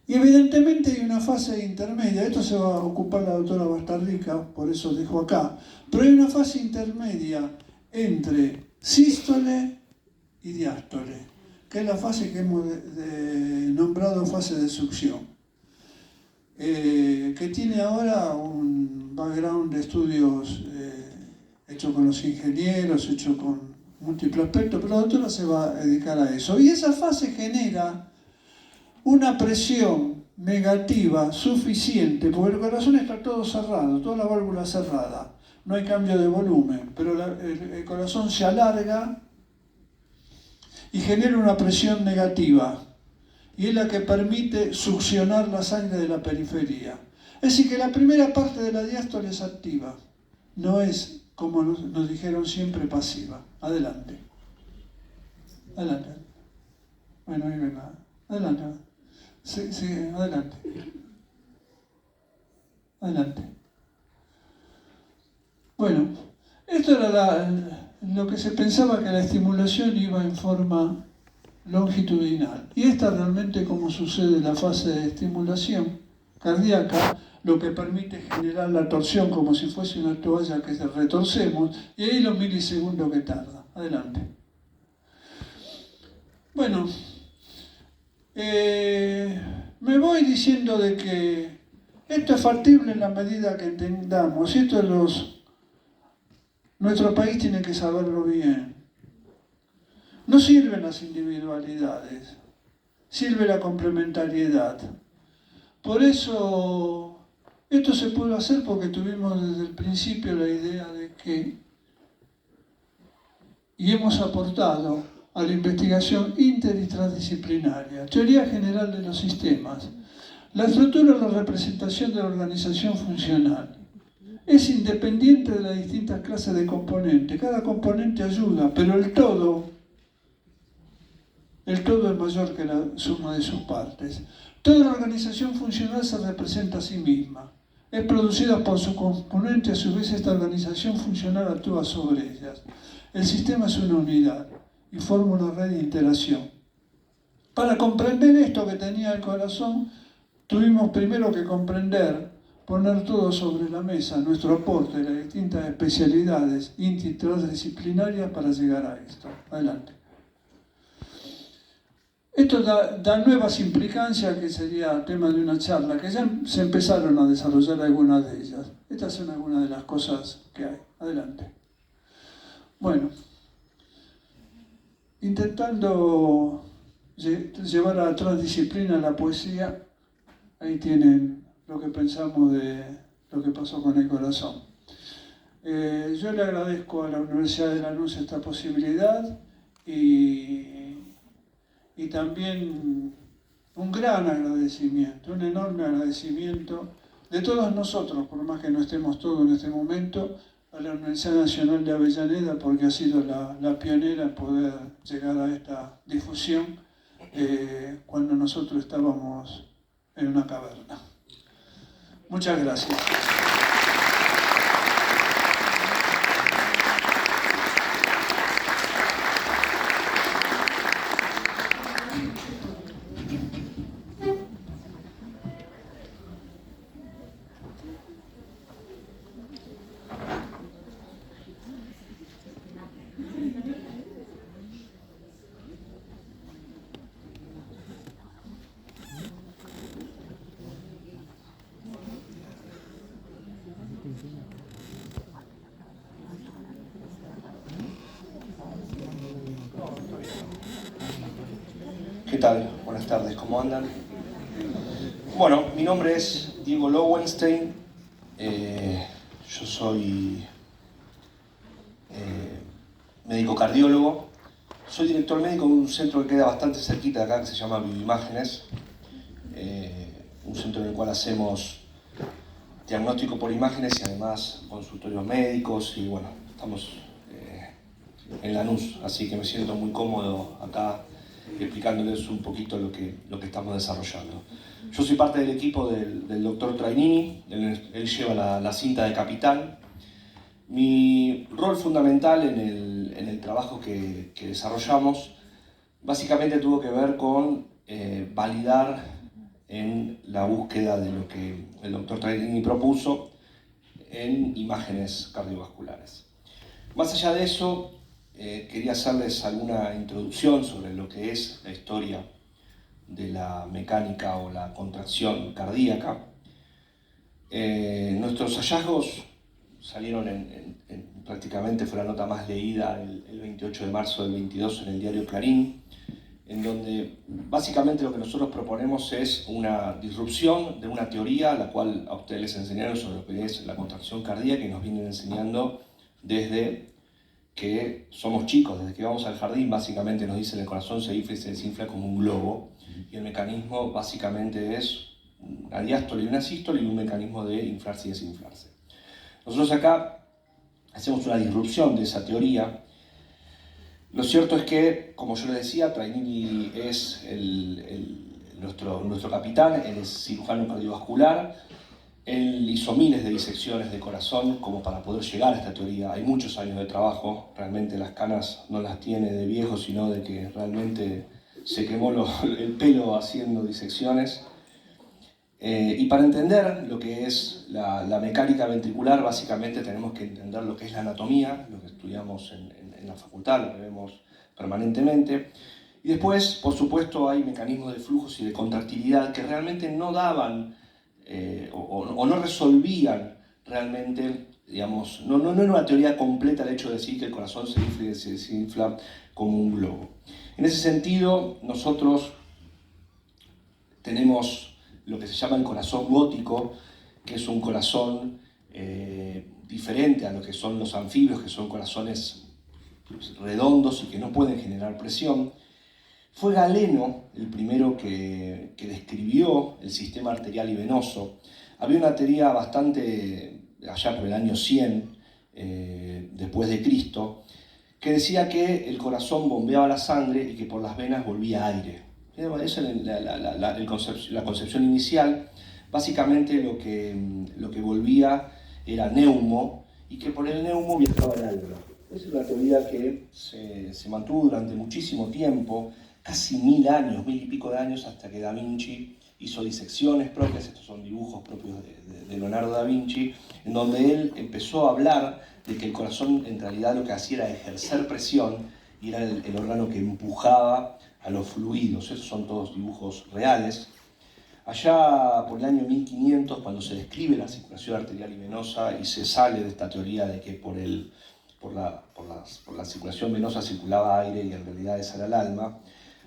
Y evidentemente hay una fase intermedia, esto se va a ocupar la doctora Bastarrica, por eso dijo acá, pero hay una fase intermedia entre sístole y diástole, que es la fase que hemos nombrado fase de succión, que tiene ahora un background de estudios hecho con los ingenieros, hecho con múltiples aspectos, pero la doctora se va a dedicar a eso. Y esa fase genera una presión negativa suficiente, porque el corazón está todo cerrado, toda la válvula cerrada, no hay cambio de volumen, pero el corazón se alarga y genera una presión negativa, y es la que permite succionar la sangre de la periferia. Es decir, que la primera parte de la diástole es activa, no es, como nos dijeron siempre, pasiva. Adelante. Adelante. Bueno, ahí ven. Adelante. Sí, adelante. Adelante. Bueno, esto era lo que se pensaba, que la estimulación iba en forma longitudinal. Y esta realmente, como sucede en la fase de estimulación cardíaca, lo que permite generar la torsión como si fuese una toalla que retorcemos, y ahí los milisegundos que tarda. Adelante. Bueno, me voy diciendo de que esto es factible en la medida que entendamos, y esto nuestro país tiene que saberlo bien. No sirven las individualidades, sirve la complementariedad. Por eso, esto se pudo hacer porque tuvimos desde el principio la idea de que y hemos aportado a la investigación inter y transdisciplinaria, teoría general de los sistemas, la estructura o la representación de la organización funcional. Es independiente de las distintas clases de componentes. Cada componente ayuda, pero el todo es mayor que la suma de sus partes. Toda la organización funcional se representa a sí misma. Es producida por su componente, a su vez esta organización funcional actúa sobre ellas. El sistema es una unidad y forma una red de interacción. Para comprender esto que tenía el corazón, tuvimos primero que comprender, poner todo sobre la mesa, nuestro aporte de las distintas especialidades interdisciplinarias para llegar a esto. Adelante. Esto da nuevas implicancias, que sería tema de una charla, que ya se empezaron a desarrollar algunas de ellas. Estas son algunas de las cosas que hay. Adelante. Bueno, intentando llevar a la transdisciplina la poesía, ahí tienen lo que pensamos de lo que pasó con el corazón. Yo le agradezco a la Universidad de Lanús esta posibilidad y también un gran agradecimiento, un enorme agradecimiento de todos nosotros, por más que no estemos todos en este momento, a la Universidad Nacional de Avellaneda, porque ha sido la pionera en poder llegar a esta difusión cuando nosotros estábamos en una caverna. Muchas gracias. ¿Qué tal? Buenas tardes, ¿cómo andan? Bueno, mi nombre es Diego Lowenstein, yo soy médico cardiólogo, soy director médico de un centro que queda bastante cerquita de acá que se llama Bioimágenes, un centro en el cual hacemos diagnóstico por imágenes y además consultorios médicos y bueno, estamos en Lanús, así que me siento muy cómodo acá explicándoles un poquito lo que estamos desarrollando. Yo soy parte del equipo del doctor Trainini, él lleva la cinta de capitán. Mi rol fundamental en el trabajo que desarrollamos básicamente tuvo que ver con validar en la búsqueda de lo que el doctor Trainini propuso en imágenes cardiovasculares. Más allá de eso, quería hacerles alguna introducción sobre lo que es la historia de la mecánica o la contracción cardíaca. Nuestros hallazgos salieron prácticamente fue la nota más leída el 28 de marzo del 22 en el diario Clarín, en donde básicamente lo que nosotros proponemos es una disrupción de una teoría, la cual a ustedes les enseñaron sobre lo que es la contracción cardíaca y nos vienen enseñando desde que somos chicos, desde que vamos al jardín. Básicamente nos dicen el corazón se infla y se desinfla como un globo y el mecanismo básicamente es una diástole y una sístole y un mecanismo de inflarse y desinflarse. Nosotros acá hacemos una disrupción de esa teoría. Lo cierto es que, como yo les decía, Trainini es nuestro capitán, él es cirujano cardiovascular. Él hizo miles de disecciones de corazón como para poder llegar a esta teoría. Hay muchos años de trabajo, realmente las canas no las tiene de viejo, sino de que realmente se quemó el pelo haciendo disecciones. Y para entender lo que es la mecánica ventricular, básicamente tenemos que entender lo que es la anatomía, lo que estudiamos en la facultad, lo que vemos permanentemente. Y después, por supuesto, hay mecanismos de flujos y de contractilidad que realmente no daban o no resolvían realmente, digamos, no era una teoría completa el hecho de decir que el corazón se infla y se desinfla como un globo. En ese sentido, nosotros tenemos lo que se llama el corazón gótico, que es un corazón diferente a lo que son los anfibios, que son corazones redondos y que no pueden generar presión. Fue Galeno el primero que describió el sistema arterial y venoso. Había una teoría bastante, allá por el año 100 después de Cristo, que decía que el corazón bombeaba la sangre y que por las venas volvía aire. Esa es la concepción inicial. Básicamente lo que volvía era neumo y que por el neumo viajaba el alma. Esa es una teoría que se mantuvo durante muchísimo tiempo, casi 1000 años, 1000 y pico de años, hasta que Da Vinci hizo disecciones propias, estos son dibujos propios de Leonardo da Vinci, en donde él empezó a hablar de que el corazón en realidad lo que hacía era ejercer presión y era el órgano que empujaba a los fluidos. Esos son todos dibujos reales. Allá por el año 1500, cuando se describe la circulación arterial y venosa y se sale de esta teoría de que por la circulación venosa circulaba aire y en realidad esa era el alma,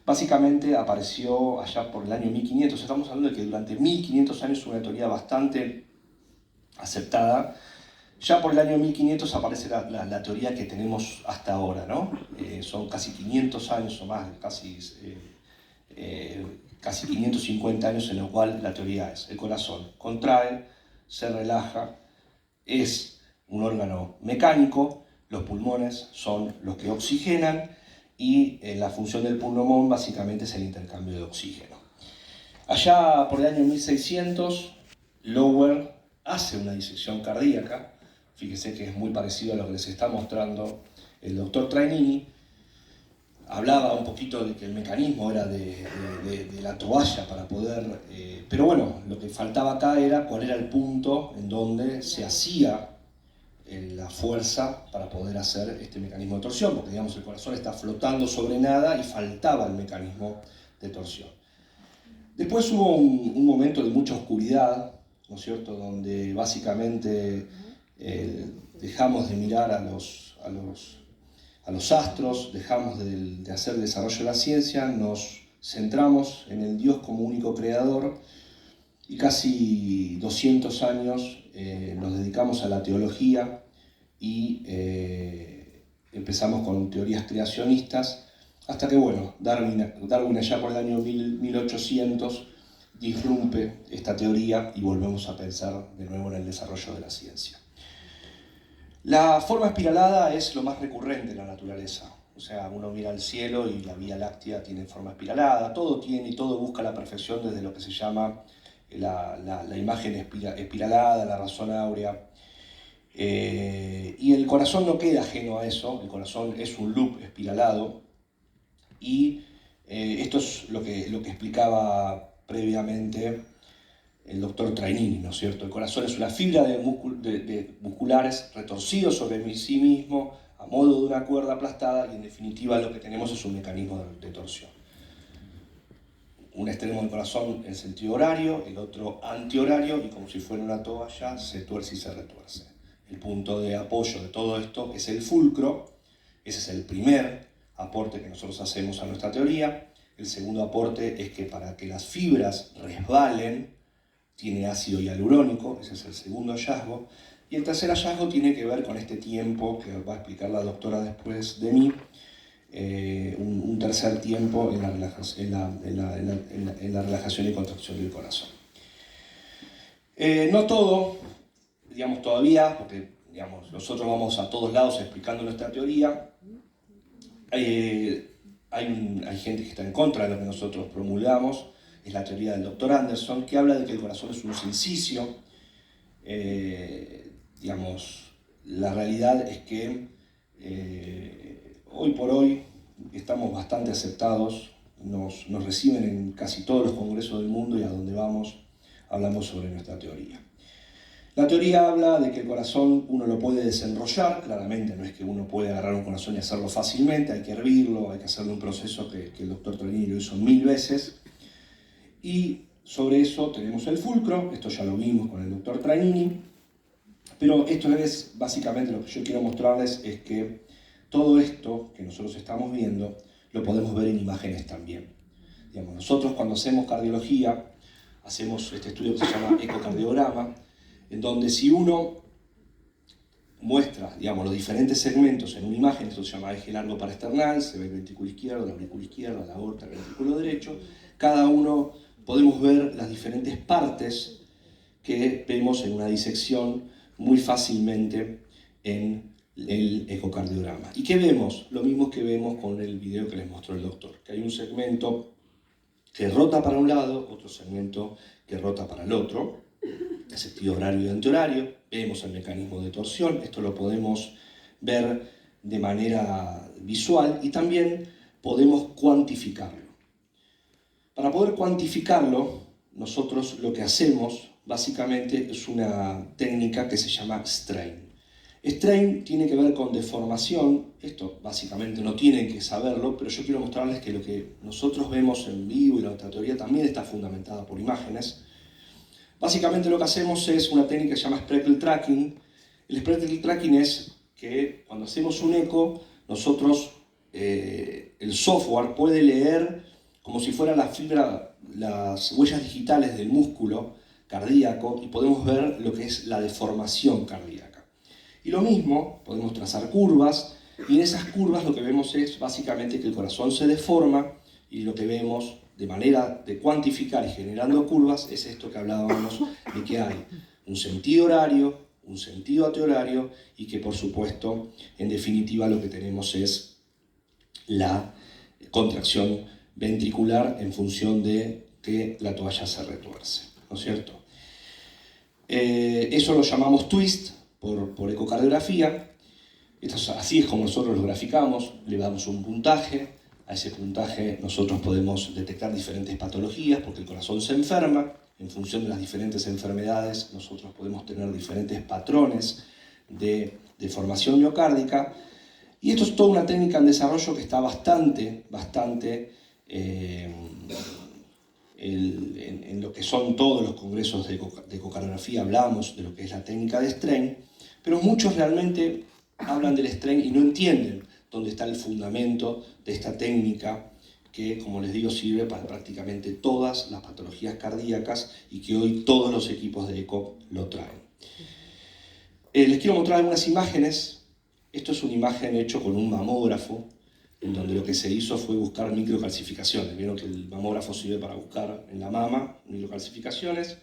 básicamente apareció allá por el año 1500. Estamos hablando de que durante 1500 años fue una teoría bastante aceptada. Ya por el año 1500 aparece la teoría que tenemos hasta ahora, ¿no? Son casi 500 años o más, casi 550 años en los cuales la teoría es: el corazón contrae, se relaja, es un órgano mecánico, los pulmones son los que oxigenan y la función del pulmón básicamente es el intercambio de oxígeno. Allá por el año 1600, Lower hace una disección cardíaca. Fíjese que es muy parecido a lo que les está mostrando el doctor Trainini. Hablaba un poquito de que el mecanismo era de la toalla para poder... pero bueno, lo que faltaba acá era cuál era el punto en donde se hacía la fuerza para poder hacer este mecanismo de torsión, porque digamos el corazón está flotando sobre nada y faltaba el mecanismo de torsión. Después hubo un momento de mucha oscuridad, ¿no es cierto?, donde básicamente dejamos de mirar a los astros, dejamos de hacer el desarrollo de la ciencia, nos centramos en el Dios como único creador y casi 200 años nos dedicamos a la teología y empezamos con teorías creacionistas hasta que, bueno, Darwin allá por el año 1800 disrumpe esta teoría y volvemos a pensar de nuevo en el desarrollo de la ciencia. La forma espiralada es lo más recurrente en la naturaleza. O sea, uno mira al cielo y la Vía Láctea tiene forma espiralada, todo tiene y todo busca la perfección desde lo que se llama la imagen espiralada, la razón áurea. Y el corazón no queda ajeno a eso, el corazón es un loop espiralado y esto es lo que explicaba previamente el doctor Trainini, ¿no es cierto? El corazón es una fibra de musculares retorcidos sobre sí mismo a modo de una cuerda aplastada y en definitiva lo que tenemos es un mecanismo de torsión. Un extremo del corazón en sentido horario, el otro antihorario y como si fuera una toalla se tuerce y se retuerce. El punto de apoyo de todo esto es el fulcro. Ese es el primer aporte que nosotros hacemos a nuestra teoría. El segundo aporte es que para que las fibras resbalen tiene ácido hialurónico, ese es el segundo hallazgo. Y el tercer hallazgo tiene que ver con este tiempo que va a explicar la doctora después de mí, un tercer tiempo en la relajación y contracción del corazón. No todo, digamos todavía, porque digamos, nosotros vamos a todos lados explicando nuestra teoría. Hay gente que está en contra de lo que nosotros promulgamos. Es la teoría del doctor Anderson, que habla de que el corazón es un sincicio. Digamos, la realidad es que hoy por hoy estamos bastante aceptados, nos reciben en casi todos los congresos del mundo y a donde vamos hablamos sobre nuestra teoría. La teoría habla de que el corazón uno lo puede desenrollar, claramente no es que uno puede agarrar un corazón y hacerlo fácilmente, hay que hervirlo, hay que hacerle un proceso que el doctor Trainini lo hizo 1000 veces. Y sobre eso tenemos el fulcro, esto ya lo vimos con el doctor Trainini, pero esto es básicamente lo que yo quiero mostrarles, es que todo esto que nosotros estamos viendo lo podemos ver en imágenes también. Digamos, nosotros cuando hacemos cardiología, hacemos este estudio que se llama ecocardiograma, en donde si uno muestra, digamos, los diferentes segmentos en una imagen. Esto se llama eje largo parasternal, se ve el ventrículo izquierdo, la aurícula izquierda, la aorta, el ventrículo derecho. Cada uno podemos ver las diferentes partes que vemos en una disección muy fácilmente en el ecocardiograma. ¿Y qué vemos? Lo mismo que vemos con el video que les mostró el doctor, que hay un segmento que rota para un lado, otro segmento que rota para el otro, sentido horario y antihorario. Vemos el mecanismo de torsión, esto lo podemos ver de manera visual y también podemos cuantificarlo. Para poder cuantificarlo, nosotros lo que hacemos básicamente es una técnica que se llama strain. Strain tiene que ver con deformación. Esto básicamente no tienen que saberlo, pero yo quiero mostrarles que lo que nosotros vemos en vivo y la otra teoría también está fundamentada por imágenes. Básicamente lo que hacemos es una técnica que se llama Speckle Tracking. El Speckle Tracking es que cuando hacemos un eco, nosotros, el software puede leer como si fuera la fibra, las huellas digitales del músculo cardíaco y podemos ver lo que es la deformación cardíaca. Y lo mismo, podemos trazar curvas y en esas curvas lo que vemos es básicamente que el corazón se deforma y lo que vemos de manera de cuantificar y generando curvas es esto que hablábamos de que hay un sentido horario, un sentido antihorario y que por supuesto en definitiva lo que tenemos es la contracción ventricular en función de que la toalla se retuerce, ¿no es cierto? Eso lo llamamos twist por ecocardiografía. Así es como nosotros lo graficamos, le damos un puntaje. A ese puntaje nosotros podemos detectar diferentes patologías porque el corazón se enferma. En función de las diferentes enfermedades nosotros podemos tener diferentes patrones de deformación miocárdica. Y esto es toda una técnica en desarrollo que está bastante en lo que son todos los congresos de ecocardiografía. Hablamos de lo que es la técnica de strain, pero muchos realmente hablan del strain y no entienden dónde está el fundamento de esta técnica que, como les digo, sirve para prácticamente todas las patologías cardíacas y que hoy todos los equipos de eco lo traen. Les quiero mostrar algunas imágenes. Esto es una imagen hecha con un mamógrafo, en donde lo que se hizo fue buscar microcalcificaciones. Vieron que el mamógrafo sirve para buscar en la mama microcalcificaciones.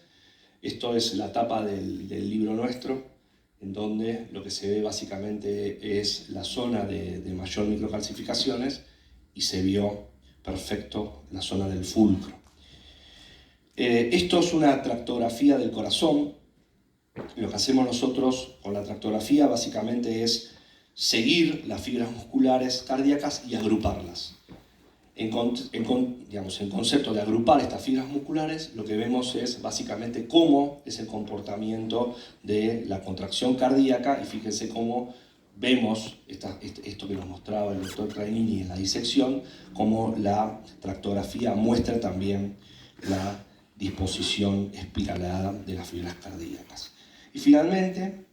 Esto es la tapa del libro nuestro, en donde lo que se ve básicamente es la zona de mayor microcalcificaciones y se vio perfecto la zona del fulcro. Esto es una tractografía del corazón. Lo que hacemos nosotros con la tractografía básicamente es seguir las fibras musculares cardíacas y agruparlas. En concepto de agrupar estas fibras musculares, lo que vemos es básicamente cómo es el comportamiento de la contracción cardíaca y fíjense cómo vemos esto que nos mostraba el doctor Trainini en la disección, cómo la tractografía muestra también la disposición espiralada de las fibras cardíacas. Y finalmente,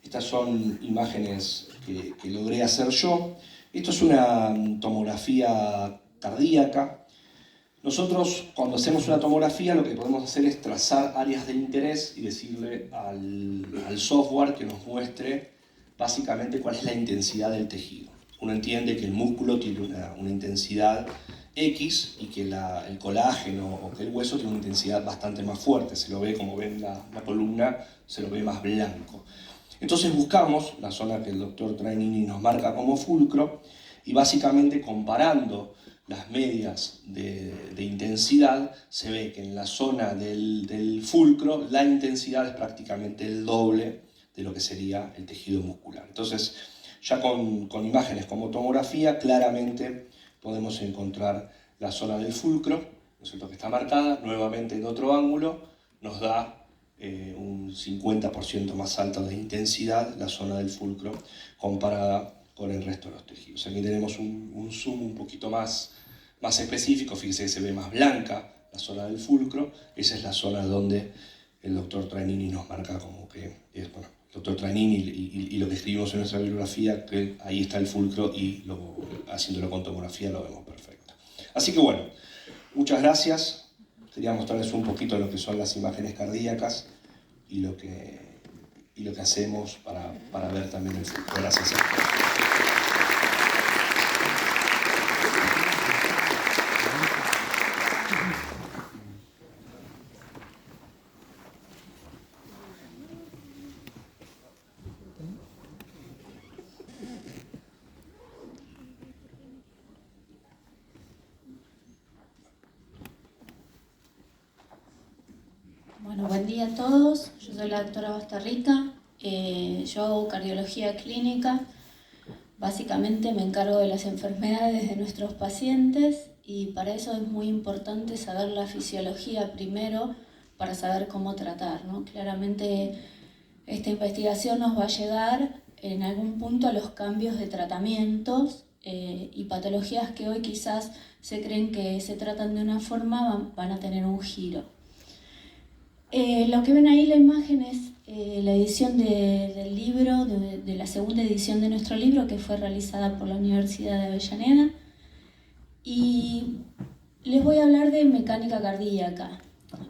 estas son imágenes que logré hacer yo. Esto es una tomografía cardíaca. Nosotros, cuando hacemos una tomografía, lo que podemos hacer es trazar áreas de interés y decirle al software que nos muestre básicamente cuál es la intensidad del tejido. Uno entiende que el músculo tiene una intensidad X y que el colágeno o que el hueso tiene una intensidad bastante más fuerte. Se lo ve, como ven la columna, se lo ve más blanco. Entonces buscamos la zona que el doctor Trainini nos marca como fulcro y básicamente comparando las medias de intensidad se ve que en la zona del fulcro la intensidad es prácticamente el doble de lo que sería el tejido muscular. Entonces ya con imágenes como tomografía claramente podemos encontrar la zona del fulcro, ¿no es cierto?, que está marcada, nuevamente en otro ángulo nos da un 50% más alta de intensidad la zona del fulcro comparada con el resto de los tejidos. Aquí tenemos un zoom un poquito más específico, fíjense que se ve más blanca la zona del fulcro, esa es la zona donde el doctor Trainini nos marca como que es, bueno, el doctor Trainini y lo que escribimos en nuestra bibliografía, que ahí está el fulcro y haciéndolo con tomografía lo vemos perfecto. Así que bueno, muchas gracias. Quería mostrarles un poquito lo que son las imágenes cardíacas y lo que y lo que hacemos para ver también el futuro. Gracias. Bueno, buen día a todos. Yo soy la doctora Bastarrica. Yo hago cardiología clínica. Básicamente me encargo de las enfermedades de nuestros pacientes y para eso es muy importante saber la fisiología primero para saber cómo tratar, ¿no? Claramente esta investigación nos va a llegar en algún punto a los cambios de tratamientos y patologías que hoy quizás se creen que se tratan de una forma van a tener un giro. Lo que ven ahí la imagen es la edición del libro, de la segunda edición de nuestro libro, que fue realizada por la Universidad de Avellaneda. Y les voy a hablar de mecánica cardíaca.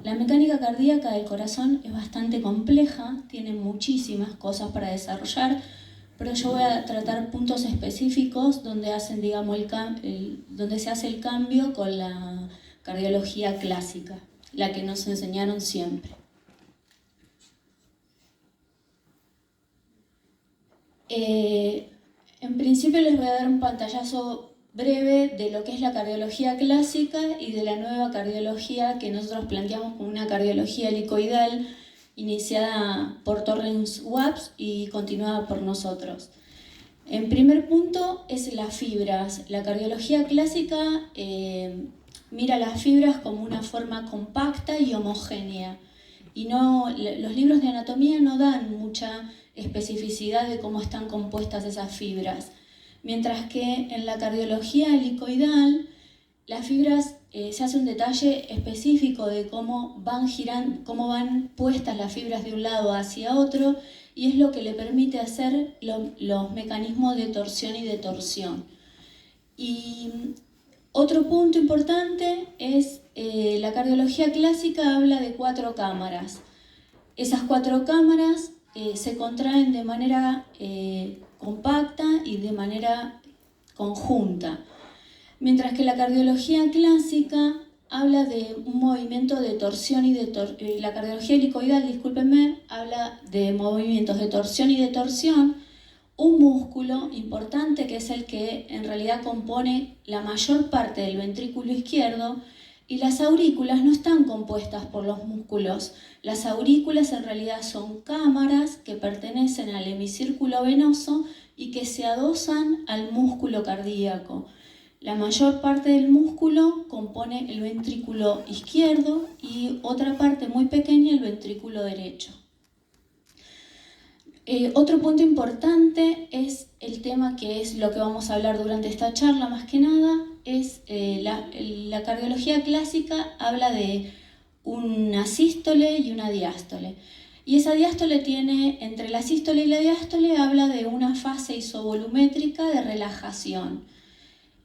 La mecánica cardíaca del corazón es bastante compleja, tiene muchísimas cosas para desarrollar, pero yo voy a tratar puntos específicos donde hacen, digamos, donde se hace el cambio con la cardiología clásica, la que nos enseñaron siempre. En principio les voy a dar un pantallazo breve de lo que es la cardiología clásica y de la nueva cardiología que nosotros planteamos como una cardiología helicoidal iniciada por Torrens Waps y continuada por nosotros. En primer punto es las fibras. La cardiología clásica mira las fibras como una forma compacta y homogénea. Y los libros de anatomía no dan mucha especificidad de cómo están compuestas esas fibras. Mientras que en la cardiología helicoidal, las fibras se hace un detalle específico de cómo van girando, cómo van puestas las fibras de un lado hacia otro, y es lo que le permite hacer los mecanismos de torsión y de torsión. Y otro punto importante es la cardiología clásica habla de 4 cámaras. Esas 4 cámaras se contraen de manera compacta y de manera conjunta. Mientras que la cardiología clásica habla de un movimiento de torsión y de la cardiología helicoidal, discúlpenme, habla de movimientos de torsión y de torsión, un músculo importante que es el que en realidad compone la mayor parte del ventrículo izquierdo, y las aurículas no están compuestas por los músculos. Las aurículas en realidad son cámaras que pertenecen al hemicírculo venoso y que se adosan al músculo cardíaco. La mayor parte del músculo compone el ventrículo izquierdo y otra parte muy pequeña el ventrículo derecho. Otro punto importante es el tema que es lo que vamos a hablar durante esta charla, más que nada, es la cardiología clásica habla de una sístole y una diástole. Y esa diástole tiene, entre la sístole y la diástole, habla de una fase isovolumétrica de relajación.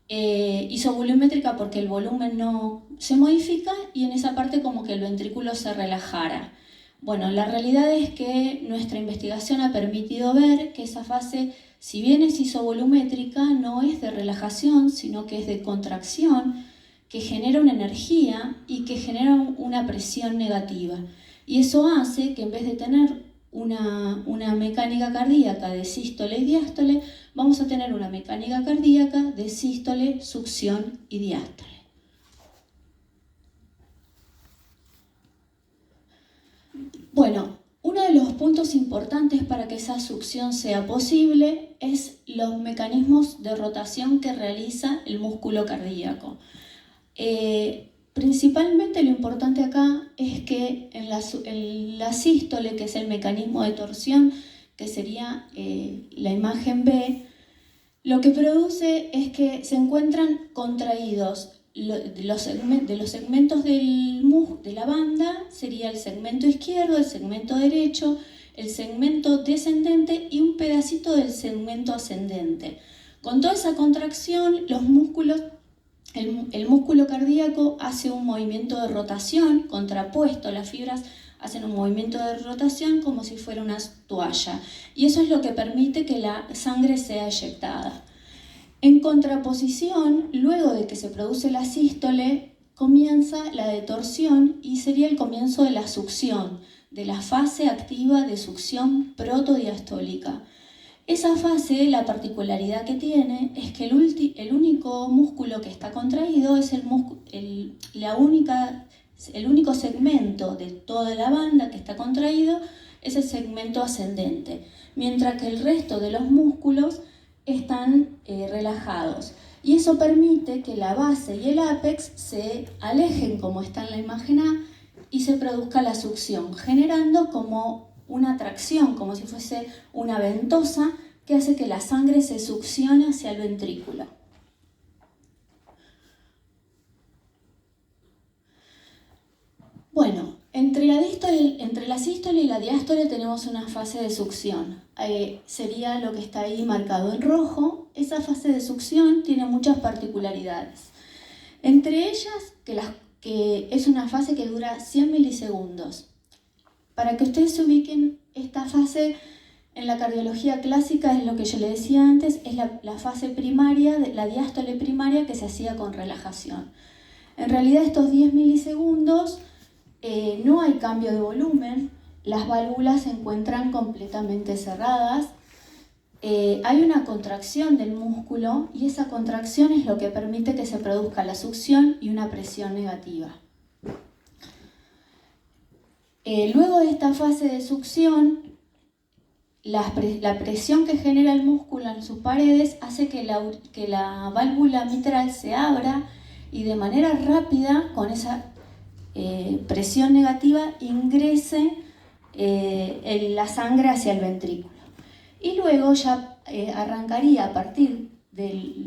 Isovolumétrica porque el volumen no se modifica y en esa parte como que el ventrículo se relajara. Bueno, la realidad es que nuestra investigación ha permitido ver que esa fase, si bien es isovolumétrica, no es de relajación, sino que es de contracción, que genera una energía y que genera una presión negativa. Y eso hace que en vez de tener una mecánica cardíaca de sístole y diástole, vamos a tener una mecánica cardíaca de sístole, succión y diástole. Bueno, uno de los puntos importantes para que esa succión sea posible es los mecanismos de rotación que realiza el músculo cardíaco. Principalmente lo importante acá es que en la sístole, que es el mecanismo de torsión, que sería la imagen B, lo que produce es que se encuentran contraídos de los segmentos de la banda, sería el segmento izquierdo, el segmento derecho, el segmento descendente y un pedacito del segmento ascendente. Con toda esa contracción, los músculos, el músculo cardíaco hace un movimiento de rotación contrapuesto, las fibras hacen un movimiento de rotación como si fuera una toalla. Y eso es lo que permite que la sangre sea eyectada. En contraposición, luego de que se produce la sístole, comienza la detorsión y sería el comienzo de la succión, de la fase activa de succión protodiastólica. Esa fase, la particularidad que tiene es que el único músculo que está contraído es el único segmento de toda la banda que está contraído es el segmento ascendente, mientras que el resto de los músculos están relajados. Y eso permite que la base y el ápex se alejen como está en la imagen A y se produzca la succión, generando como una tracción, como si fuese una ventosa que hace que la sangre se succione hacia el ventrículo. Bueno, entre la sístole y la diástole tenemos una fase de succión. Sería lo que está ahí marcado en rojo. Esa fase de succión tiene muchas particularidades. Entre ellas, que es una fase que dura 100 milisegundos. Para que ustedes se ubiquen, esta fase en la cardiología clásica es lo que yo le decía antes, es la fase primaria, la diástole primaria que se hacía con relajación. En realidad estos 10 milisegundos no hay cambio de volumen, las válvulas se encuentran completamente cerradas, hay una contracción del músculo y esa contracción es lo que permite que se produzca la succión y una presión negativa. Luego de esta fase de succión, la presión que genera el músculo en sus paredes hace que la válvula mitral se abra y de manera rápida, con esa presión negativa, ingrese la sangre hacia el ventrículo. Y luego ya arrancaría a partir de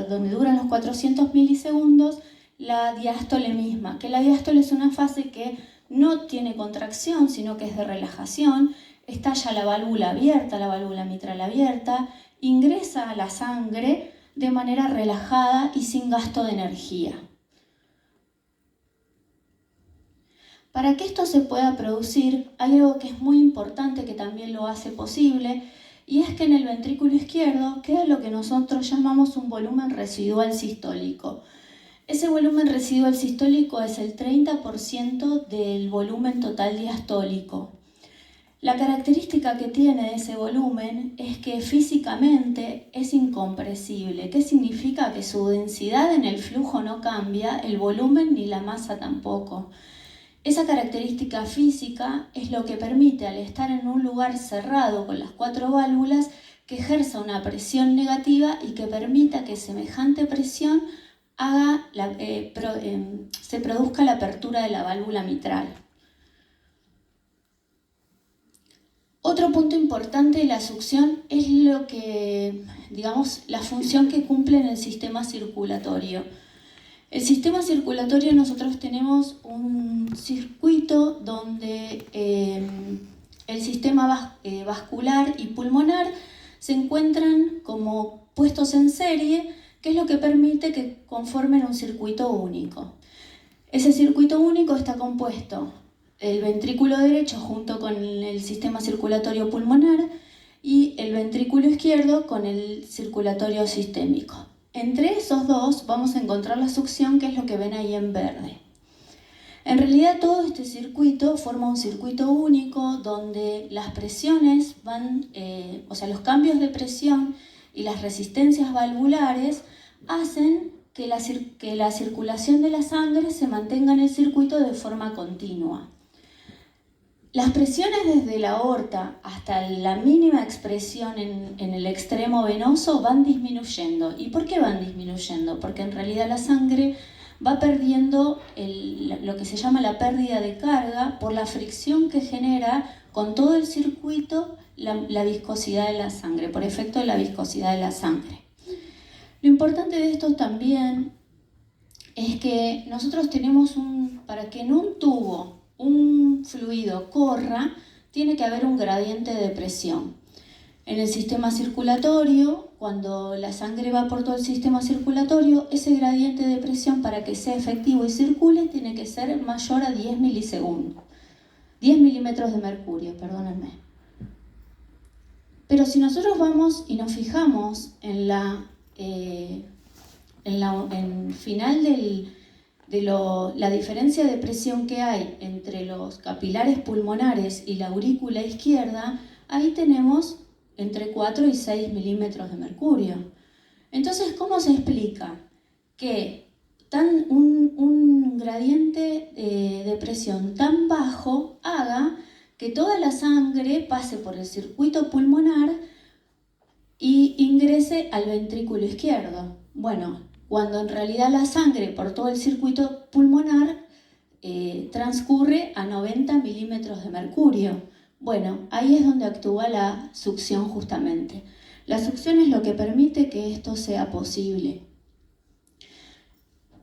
donde duran los 400 milisegundos la diástole misma, que la diástole es una fase que no tiene contracción, sino que es de relajación. Está ya la válvula abierta, la válvula mitral abierta, ingresa la sangre de manera relajada y sin gasto de energía. Para que esto se pueda producir, hay algo que es muy importante que también lo hace posible, y es que en el ventrículo izquierdo queda lo que nosotros llamamos un volumen residual sistólico. Ese volumen residual sistólico es el 30% del volumen total diastólico. La característica que tiene ese volumen es que físicamente es incompresible. ¿Qué significa? Que su densidad en el flujo no cambia, el volumen ni la masa tampoco. Esa característica física es lo que permite, al estar en un lugar cerrado con las 4 válvulas, que ejerza una presión negativa y que permita que semejante presión se produzca la apertura de la válvula mitral. Otro punto importante de la succión es la función que cumple en el sistema circulatorio. El sistema circulatorio, nosotros tenemos un circuito donde el sistema vascular y pulmonar se encuentran como puestos en serie, que es lo que permite que conformen un circuito único. Ese circuito único está compuesto el ventrículo derecho junto con el sistema circulatorio pulmonar y el ventrículo izquierdo con el circulatorio sistémico. Entre esos dos vamos a encontrar la succión, que es lo que ven ahí en verde. En realidad todo este circuito forma un circuito único donde las presiones los cambios de presión y las resistencias valvulares hacen que la circulación de la sangre se mantenga en el circuito de forma continua. Las presiones desde la aorta hasta la mínima expresión en el extremo venoso van disminuyendo. ¿Y por qué van disminuyendo? Porque en realidad la sangre va perdiendo lo que se llama la pérdida de carga por la fricción que genera con todo el circuito la viscosidad de la sangre, por efecto de la viscosidad de la sangre. Lo importante de esto también es que nosotros tenemos para que en un tubo un fluido corra, tiene que haber un gradiente de presión. En el sistema circulatorio, cuando la sangre va por todo el sistema circulatorio, ese gradiente de presión, para que sea efectivo y circule, tiene que ser mayor a 10 milisegundos. 10 milímetros de mercurio, perdónenme. Pero si nosotros vamos y nos fijamos en el final la diferencia de presión que hay entre los capilares pulmonares y la aurícula izquierda, ahí tenemos entre 4 y 6 milímetros de mercurio. Entonces, ¿cómo se explica que un gradiente de presión tan bajo haga que toda la sangre pase por el circuito pulmonar y ingrese al ventrículo izquierdo? Bueno, cuando en realidad la sangre por todo el circuito pulmonar transcurre a 90 milímetros de mercurio. Bueno, ahí es donde actúa la succión justamente. La succión es lo que permite que esto sea posible.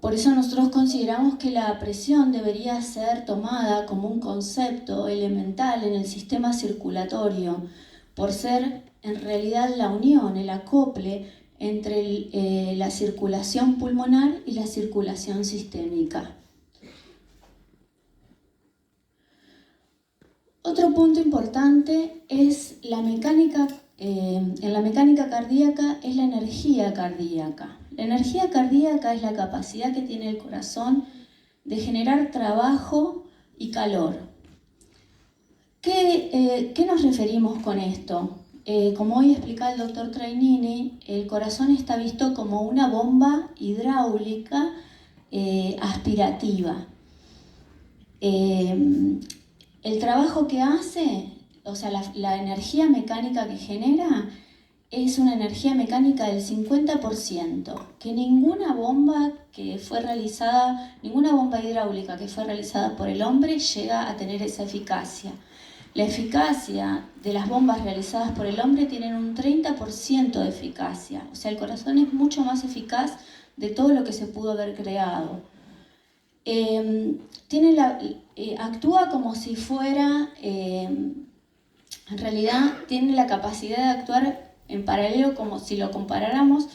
Por eso nosotros consideramos que la presión debería ser tomada como un concepto elemental en el sistema circulatorio, por ser en realidad la unión, el acople entre la circulación pulmonar y la circulación sistémica. Otro punto importante es la mecánica, en la mecánica cardíaca es la energía cardíaca. La energía cardíaca es la capacidad que tiene el corazón de generar trabajo y calor. ¿Qué nos referimos con esto? Como hoy explica el doctor Trainini, el corazón está visto como una bomba hidráulica aspirativa. El trabajo que hace, o sea, la energía mecánica que genera, es una energía mecánica del 50%, que ninguna bomba hidráulica que fue realizada por el hombre llega a tener esa eficacia. La eficacia de las bombas realizadas por el hombre tienen un 30% de eficacia, o sea, el corazón es mucho más eficaz de todo lo que se pudo haber creado. Actúa como si fuera, en realidad tiene la capacidad de actuar en paralelo, como si lo comparáramos,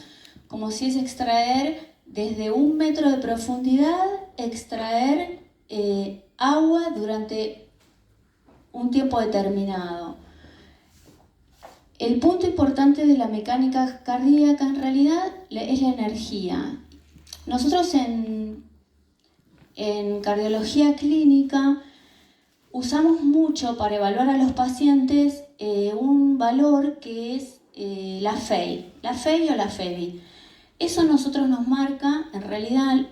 como si es extraer desde 1 metro de profundidad, extraer agua durante un tiempo determinado. El punto importante de la mecánica cardíaca en realidad es la energía. Nosotros en cardiología clínica usamos mucho para evaluar a los pacientes un valor que es la FEI o la FEBI. Eso a nosotros nos marca, en realidad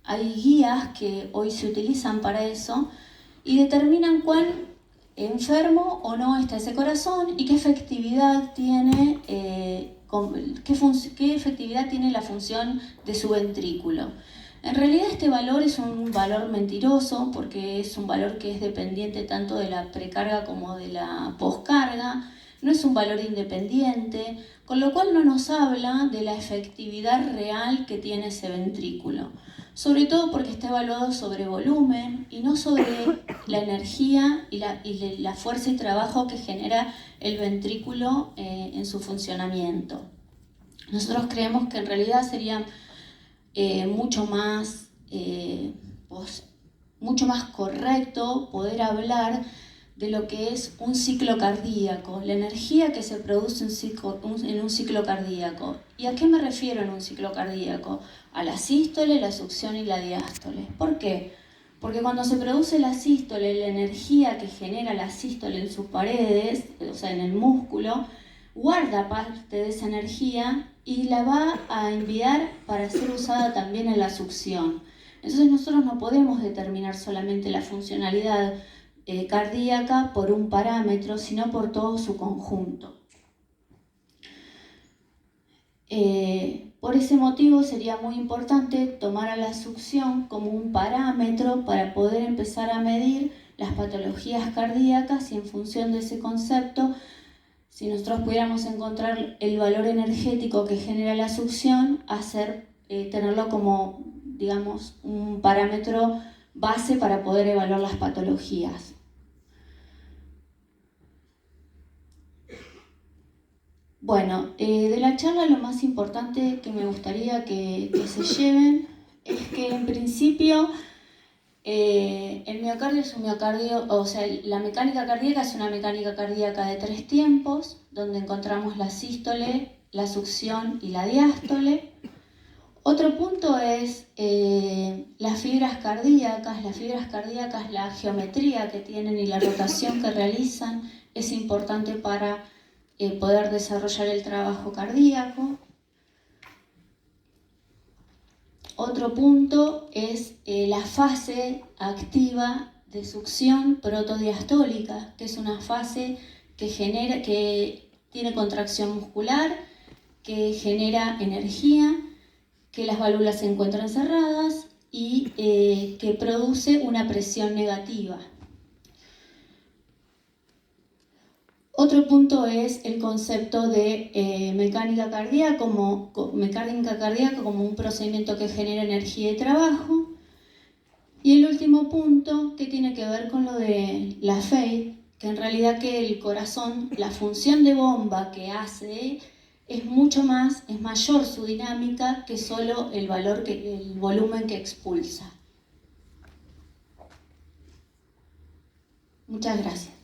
hay guías que hoy se utilizan para eso y determinan cuán enfermo o no está ese corazón y qué efectividad tiene, qué efectividad tiene la función de su ventrículo. En realidad este valor es un valor mentiroso porque es un valor que es dependiente tanto de la precarga como de la poscarga, no es un valor independiente, con lo cual no nos habla de la efectividad real que tiene ese ventrículo, sobre todo porque está evaluado sobre volumen y no sobre la energía y la fuerza y trabajo que genera el ventrículo en su funcionamiento. Nosotros creemos que en realidad sería mucho más correcto poder hablar de lo que es un ciclo cardíaco, la energía que se produce en un ciclo cardíaco. ¿Y a qué me refiero en un ciclo cardíaco? A la sístole, la succión y la diástole. ¿Por qué? Porque cuando se produce la sístole, la energía que genera la sístole en sus paredes, o sea, en el músculo, guarda parte de esa energía y la va a enviar para ser usada también en la succión. Entonces nosotros no podemos determinar solamente la funcionalidad cardíaca por un parámetro, sino por todo su conjunto. Por ese motivo sería muy importante tomar a la succión como un parámetro para poder empezar a medir las patologías cardíacas y en función de ese concepto, si nosotros pudiéramos encontrar el valor energético que genera la succión, tenerlo como, digamos, un parámetro base para poder evaluar las patologías. Bueno, de la charla lo más importante que me gustaría que se lleven es que en principio El miocardio es un miocardio, o sea, la mecánica cardíaca es una mecánica cardíaca de 3 tiempos, donde encontramos la sístole, la succión y la diástole. Otro punto es las fibras cardíacas. Las fibras cardíacas, la geometría que tienen y la rotación que realizan es importante para poder desarrollar el trabajo cardíaco. Otro punto es la fase activa de succión protodiastólica, que es una fase que tiene contracción muscular, que genera energía, que las válvulas se encuentran cerradas y que produce una presión negativa. Otro punto es el concepto de mecánica cardíaca como un procedimiento que genera energía y trabajo. Y el último punto, que tiene que ver con lo de la FEI, que en realidad que el corazón, la función de bomba que hace es mayor su dinámica que solo el volumen que expulsa. Muchas gracias.